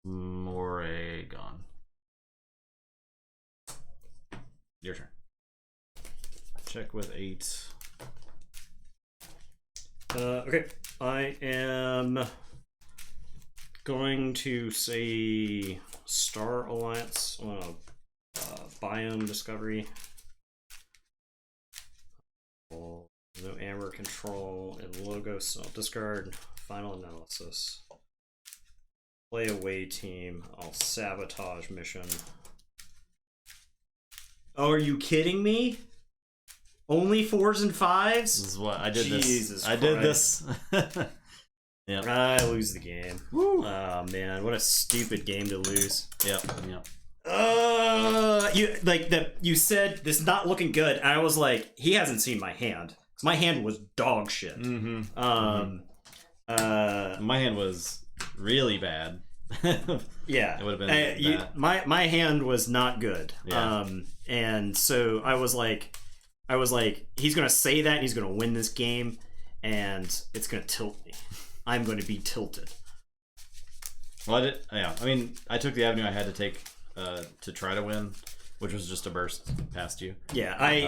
Moray gone. Your turn. Check with 8. Okay. I am going to say Star Alliance on a Biome Discovery. No Amber Control and Logos. I'll discard Final Analysis. Play Away Team. I'll Sabotage Mission. Oh, are you kidding me? Only 4s and 5s? This is what I did. Jesus I did this. Yeah. I lose the game. Woo. Oh man, what a stupid game to lose. Yep. Yep. You said this is not looking good. I was like, he hasn't seen my hand. My hand was dog shit. Mm-hmm. My hand was really bad. Yeah, it would have been my hand was not good. Yeah. And so I was like, he's gonna say that and he's gonna win this game, and it's gonna tilt me. I'm going to be tilted. Well, I mean, I took the avenue I had to take to try to win, which was just a burst past you. Yeah, I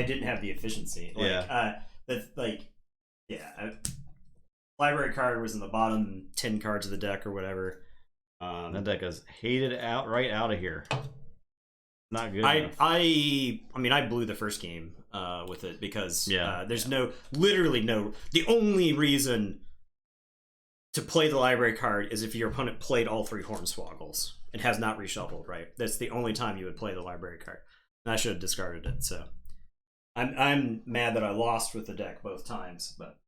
didn't have the efficiency. Library card was in the bottom 10 cards of the deck or whatever. That deck is hated out right out of here. Not good. I mean, I blew the first game with it because there's literally no. The only reason to play the library card is if your opponent played all 3 Hornswoggles and has not reshuffled. Right, that's the only time you would play the library card. And I should have discarded it. So I'm mad that I lost with the deck both times. But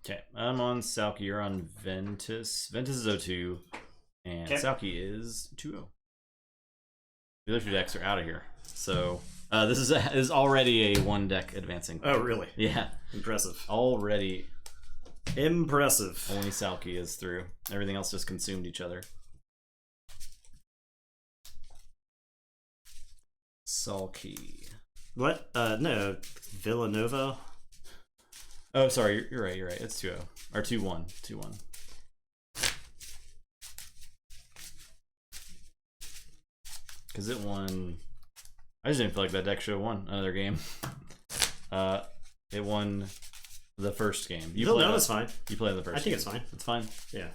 okay, I'm on Salki. You're on Ventus. Ventus is 0-2, and Salki is 2-0. The other 2 decks are out of here. So this is already a 1 deck advancing. Oh, really? Yeah. Impressive. Already. Impressive. Only Salki is through. Everything else just consumed each other. Salki. What? No. Villanova? Oh, sorry. You're right. It's 2-0. Or 2-1. 2-1. Because it won. I just didn't feel like that deck should have won another game. It won the first game. No, that was fine. You played the first. I think it's fine. It's fine. Yeah.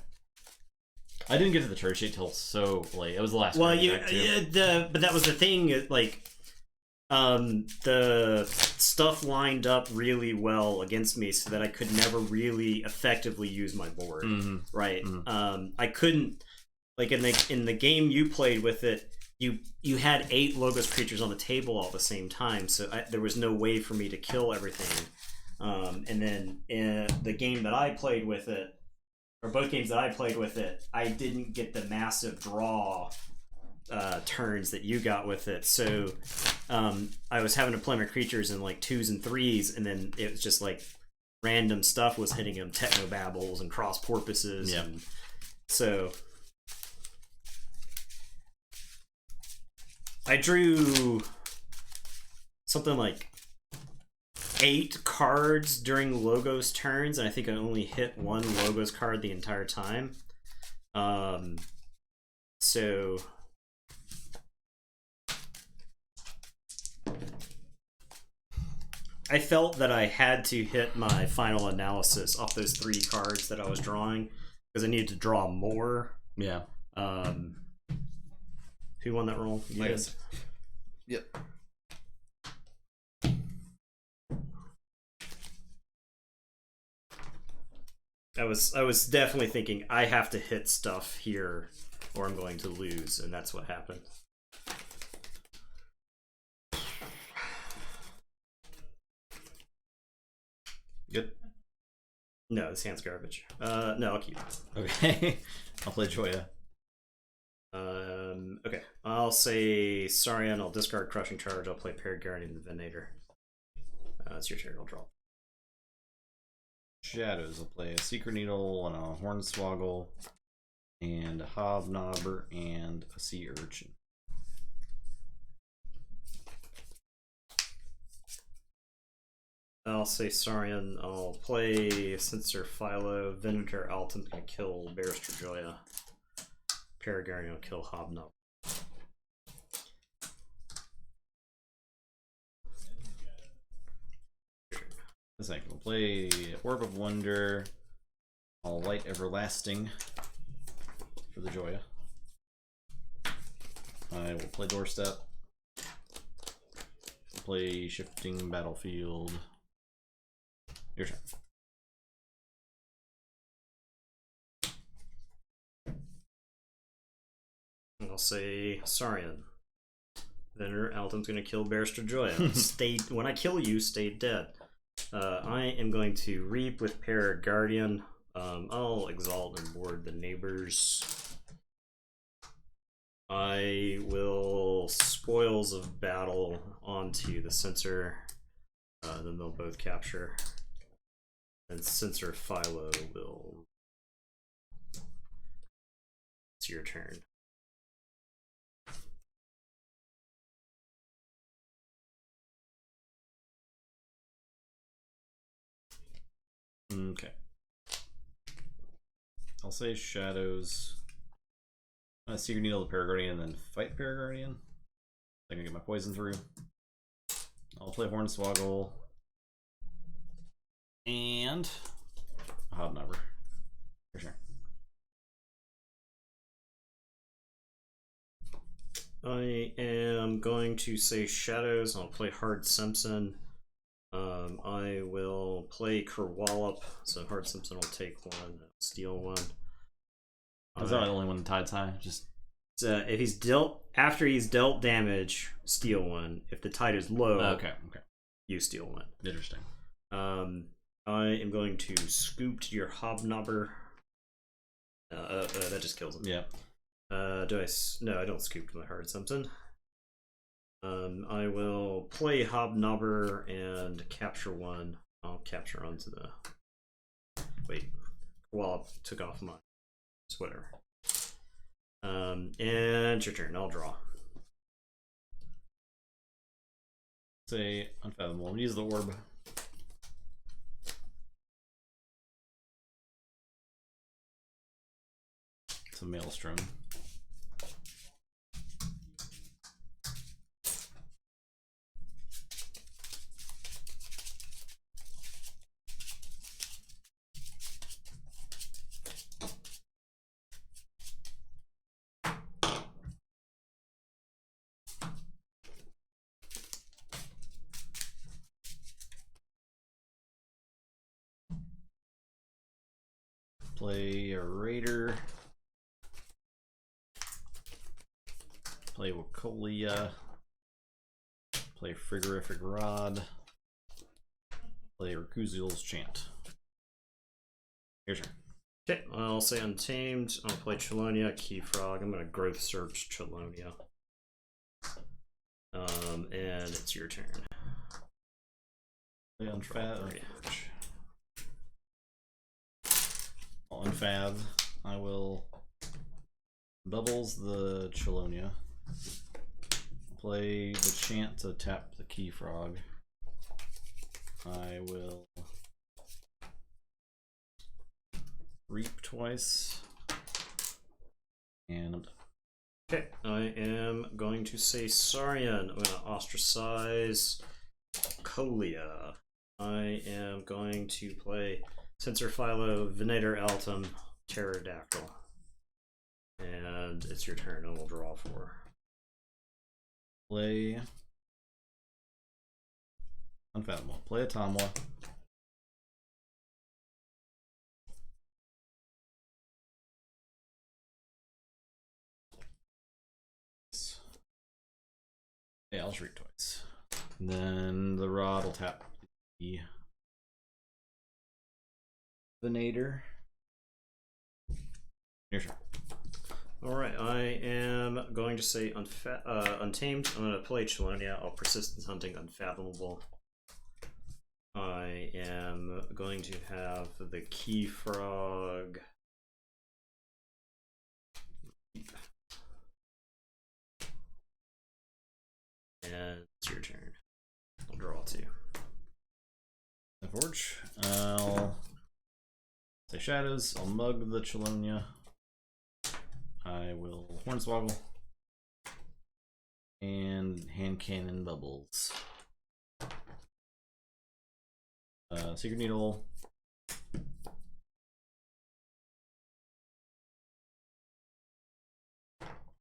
I didn't get to the church sheet till so late. It was the last. Well, but that was the thing. Like, the stuff lined up really well against me, so that I could never really effectively use my board. Mm-hmm. Right. Mm-hmm. I couldn't. Like in the game you played with it, you had 8 Logos creatures on the table all at the same time, so there was no way for me to kill everything. And then in the game that I played with it, or both games that I played with it, I didn't get the massive draw turns that you got with it. So I was having to play my creatures in like 2s and 3s, and then it was just like random stuff was hitting them, technobabbles and cross porpoises. Yeah. And so I drew something like 8 cards during Logos turns, and I think I only hit 1 Logos card the entire time. So I felt that I had to hit my final analysis off those 3 cards that I was drawing, because I needed to draw more. Yeah. Who won that roll? You did? Yep. I was definitely thinking I have to hit stuff here or I'm going to lose, and that's what happened. Good. No, this hand's garbage. No, I'll keep it. Okay. I'll play Joya. Okay. I'll say Saurian, I'll discard Crushing Charge, I'll play Paraguardian and Venator. It's your turn, I'll draw. Shadows. I'll play a Secret Needle and a Hornswoggle and a Hobnobber and a Sea Urchin. I'll say Saurian, I'll play Censor Philo, Venator Alton's gonna kill Barrister Joya. Paraguardian will kill Hobnob. Second, we'll play Orb of Wonder. I'll Light Everlasting for the Joya. I will play Doorstep. I'll play Shifting Battlefield. Your turn. I'll say Saurian. Venator Alton's gonna kill Barrister Joya. Stay when I kill you, stay dead. I am going to Reap with Paraguardian. I'll Exalt and board the neighbors. I will Spoils of Battle onto the Censor. Then they'll both capture. And Censor Philo will... It's your turn. Okay. I'll say Shadows. Secret Needle the Paraguardian and then fight Paraguardian. I'm gonna get my poison through. I'll play Hornswoggle. And a Hobnobber. For sure. I am going to say Shadows. I'll play Hard Simpson. I will play Kerwallop, so Hard Simpson will take 1, steal 1. I was the only one tied high. Just if he's dealt after he's dealt damage, steal 1. If the tide is low, okay. you steal 1. Interesting. I am going to scoop to your Hobnobber. That just kills him. Yeah. No, I don't scoop to my Hard Simpson. I will play Hobnobber and capture 1. I'll capture onto the... Wait. Well, I took off my... It's whatever. And it's your turn. I'll draw. Say Unfathomable. I'm gonna use the orb. It's a Maelstrom. Play a Raider. Play Wacolia. Play Frigorific Rod. Play Rakuzil's Chant. Your turn. Okay, I'll say Untamed. I'll play Chelonia, Keyfrog. I'm gonna Growth Search Chelonia. And it's your turn. Play Unfav. I'll Unfav. I will Bubbles the Chelonia. Play the Chant to tap the Keyfrog. I will Reap twice. And I'm done. Okay, I am going to say Saurian. I'm going to ostracize Colia. I am going to play Sensor Philo, Venator Altum, Pterodactyl. And it's your turn, and we'll draw 4. Play Unfathomable. Play a Tomwa. Yeah, I'll shriek twice. And then the Rod will tap the Venator. Your turn. Alright, I am going to say Untamed. I'm going to play Chelonia. I'll Persistence Hunting Unfathomable. I am going to have the Keyfrog. And it's your turn. I'll draw 2. Keyforge. I'll say Shadows. I'll mug the Chelonia. I will Hornswoggle. And Hand Cannon Bubbles. Secret Needle.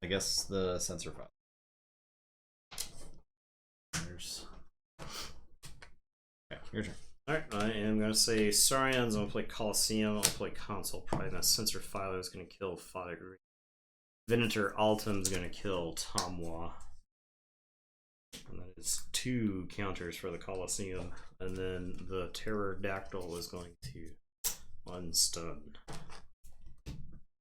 I guess the Sensor File. Okay, your turn. Alright, I am going to say Saurians. I'm going to play Coliseum. I'll play Console Primus. Sensor Philo is going to kill Fire. Venator Altum is going to kill Tomwa. And that is 2 counters for the Coliseum. And then the Pterodactyl is going to unstun.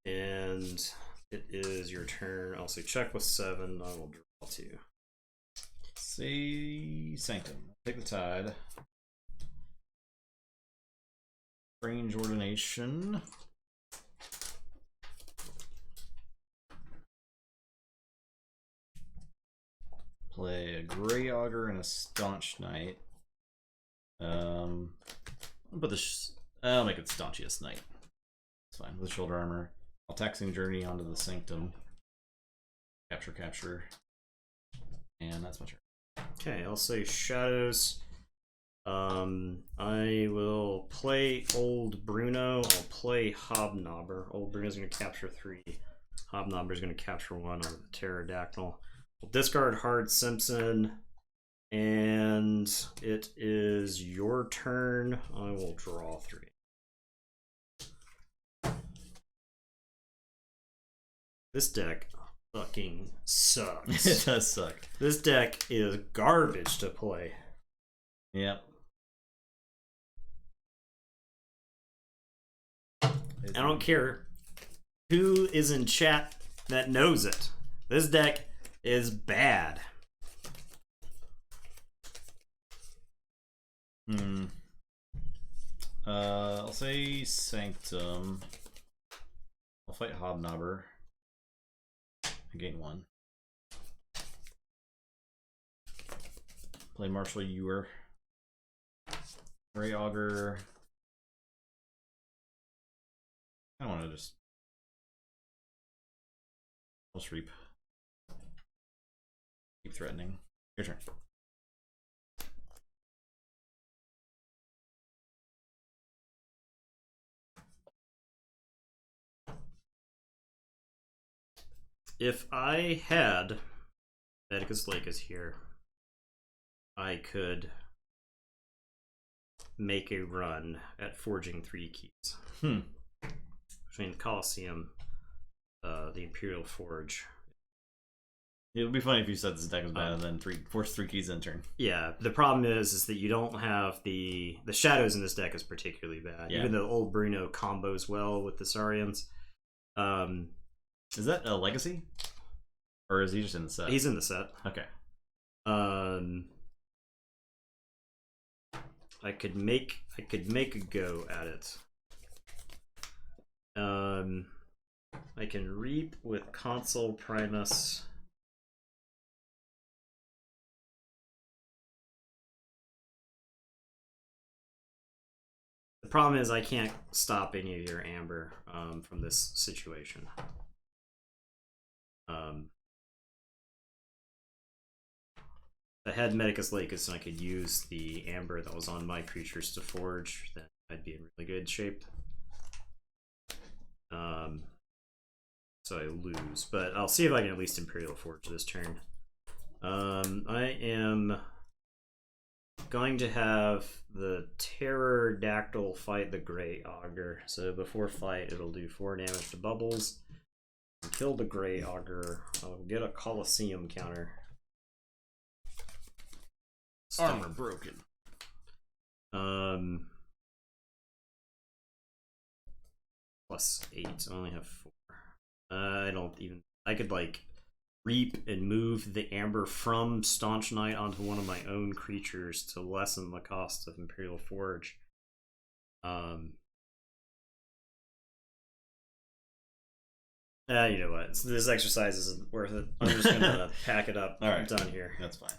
And it is your turn. I'll say check with 7. I will draw 2. Say Sanctum. Take the Tide. Strange Ordination. Play a Grey Augur and a Staunch Knight. I'll put this. I'll make it Staunchiest Knight. It's fine with the shoulder armor. I'll Taxing Journey onto the Sanctum. Capture. And that's my turn. Okay, I'll say Shadows. I will play Old Bruno. I'll play Hobnobber. Old Bruno's going to capture 3. Hobnobber's going to capture 1 on the Pterodactyl. We'll discard Hard Simpson. And it is your turn. I will draw 3. This deck fucking sucks. It does suck. This deck is garbage to play. Yep. I don't care who is in chat that knows it. This deck is bad. I'll say Sanctum. I'll fight Hobnobber. I gain 1. Play Marshall Ewer. Grey Augur. I want to just Reap. Keep threatening. Your turn. If I had Atticus Lake is here, I could make a run at forging 3 keys. between the Colosseum, the Imperial Forge. It would be funny if you said this deck was bad and then force 3 keys in turn. Yeah, the problem is that you don't have the shadows in this deck is particularly bad. Yeah. Even though old Bruno combos well with the Saurians. Is that a legacy? Or is he just in the set? He's in the set. Okay. I could make a go at it. I can reap with Consul Primus. The problem is I can't stop any of your Amber from this situation. If I had Medicus Lacus and I could use the Amber that was on my creatures to forge, then I'd be in really good shape. So I lose, but I'll see if I can at least Imperial Forge this turn. I am going to have the Pterodactyl fight the Grey Augur. So before fight, it'll do 4 damage to Bubbles. Kill the Grey Augur. I'll get a Colosseum counter. Armor broken. +8. I only have 4. I don't even. I could like reap and move the Amber from Staunch Knight onto one of my own creatures to lessen the cost of Imperial Forge. You know what? This exercise isn't worth it. I'm just gonna pack it up. All right. I'm done here. That's fine.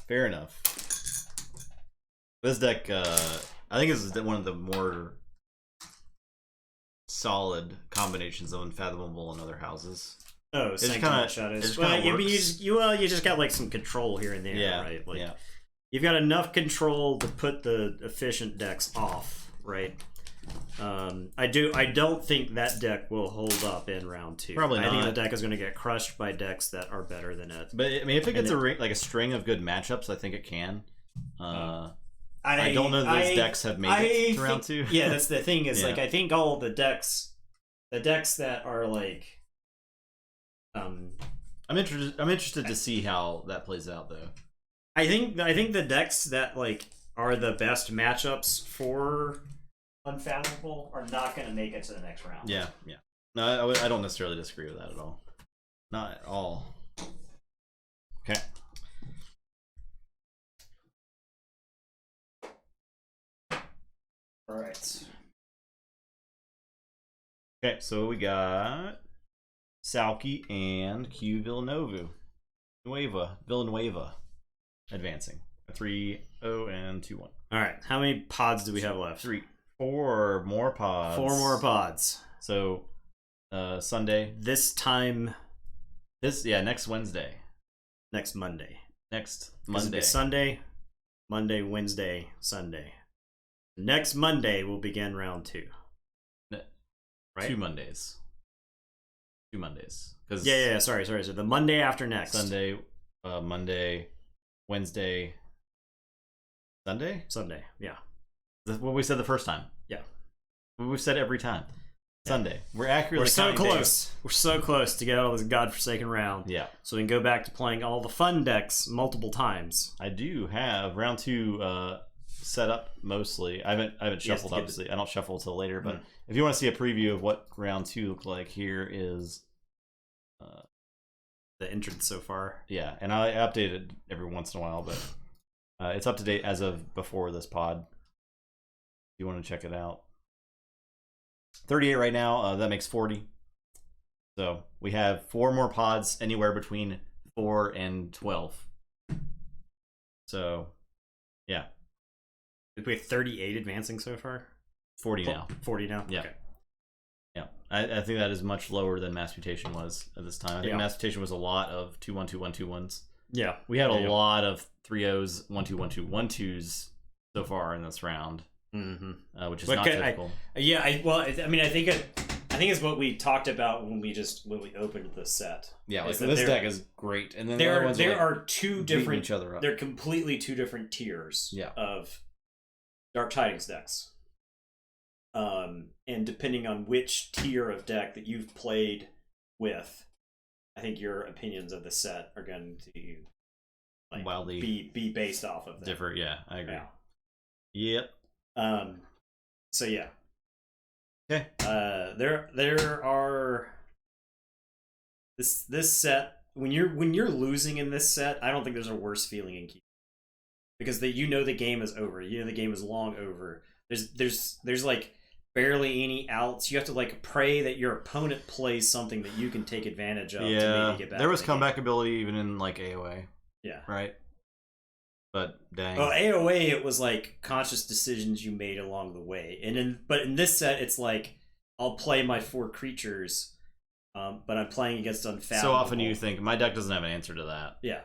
Fair enough. This deck, I think this is one of the more solid combinations of Unfathomable and other houses. Oh, it's Sanctum of Shadows. Well, you just got like some control here and there, yeah, right? Like, yeah. You've got enough control to put the efficient decks off, right? I don't think that deck will hold up in round 2. Probably not. I think the deck is going to get crushed by decks that are better than it. But I mean, if it gets a string of good matchups, I think it can. I don't know that those decks have made it to round 2. Yeah, that's the thing. Is Yeah. like I think all the decks that are like. I'm interested to see how that plays out, though. I think the decks that like are the best matchups for Unfathomable are not going to make it to the next round. Yeah, yeah. No, I don't necessarily disagree with that at all. Not at all. Okay. All right. Okay, so we got Salki and Q Villanueva advancing. 3-0 and 2-1. All right. How many pods do we have left? 4 more pods. 4 more pods. So Sunday. This time. Next Wednesday. Next Monday. Next Monday. Sunday, Monday, Wednesday, Sunday. Next Monday we'll begin round 2. Right? 2 Mondays. 2 Mondays. Yeah. Sorry. So the Monday after next. Sunday, Monday, Wednesday, Sunday? Sunday, yeah. That's what we said the first time. Yeah. What we've said every time. Sunday. We're accurately We're so close. Days. We're so close to get out of this godforsaken round. Yeah. So we can go back to playing all the fun decks multiple times. I do have round 2 set up mostly. I haven't shuffled, obviously. I don't shuffle until later, but if you want to see a preview of what round 2 looked like, here is the entrance so far. Yeah, and I update it every once in a while, but it's up to date as of before this pod. If you want to check it out. 38 right now, that makes 40. So we have 4 more pods, anywhere between 4 and 12. So, yeah. We have 38 advancing so far? 40 now. 40 now? Yeah. Okay. Yeah. I think that is much lower than Mass Mutation was at this time. I think Mass Mutation was a lot of 2-1-2-1-2-1s. Yeah. We had a lot of 3-0s, 1-2-1-2-1-2s so far in this round. Which is not typical. I think it's what we talked about when we opened the set. Yeah, like this deck is great, and then there are two different each other up. They're completely 2 different tiers of Dark Tidings decks. And depending on which tier of deck that you've played with, I think your opinions of the set are going to like wildly be based off of that. Different. Yeah, I agree. Yeah. Yep. So yeah. Okay. There are this set when you're losing in this set, I don't think there's a worse feeling in Keyforge, because the game is over. You know the game is long over. There's like barely any outs. You have to like pray that your opponent plays something that you can take advantage of to maybe get back. There was comeback ability even in like AOA. Yeah. Right. But dang. Oh, AOA, it was like conscious decisions you made along the way, but in this set, it's like I'll play my 4 creatures, but I'm playing against Unfathomable. So often you think my deck doesn't have an answer to that. Yeah.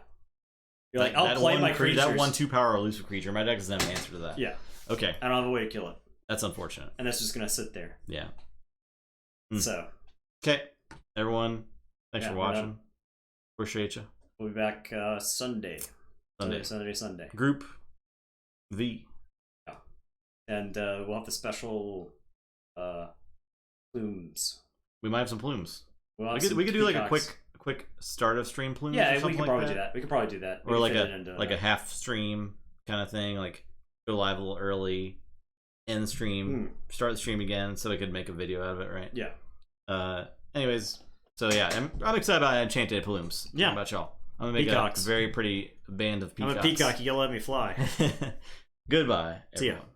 You're like, I'll play my creatures. That 1/2 power elusive creature. My deck doesn't have an answer to that. Yeah. Okay. I don't have a way to kill it. That's unfortunate. And that's just gonna sit there. Yeah. So. Okay, everyone. Thanks for watching. Appreciate you. We'll be back Sunday. Sunday. Group V. Yeah. And we'll have the special plumes. We might have some plumes. We could do like a quick start of stream plumes. Yeah, or something we could probably do that. We could probably do that. Or like a half stream kind of thing, like go live a little early, end the stream, start the stream again, so we could make a video out of it, right? Yeah. Anyways, so yeah, I'm excited about Enchanted Plumes. Yeah. How about y'all? I'm gonna make a very pretty band of peacocks. I'm a peacock. You gotta let me fly. Goodbye. See ya. Everyone.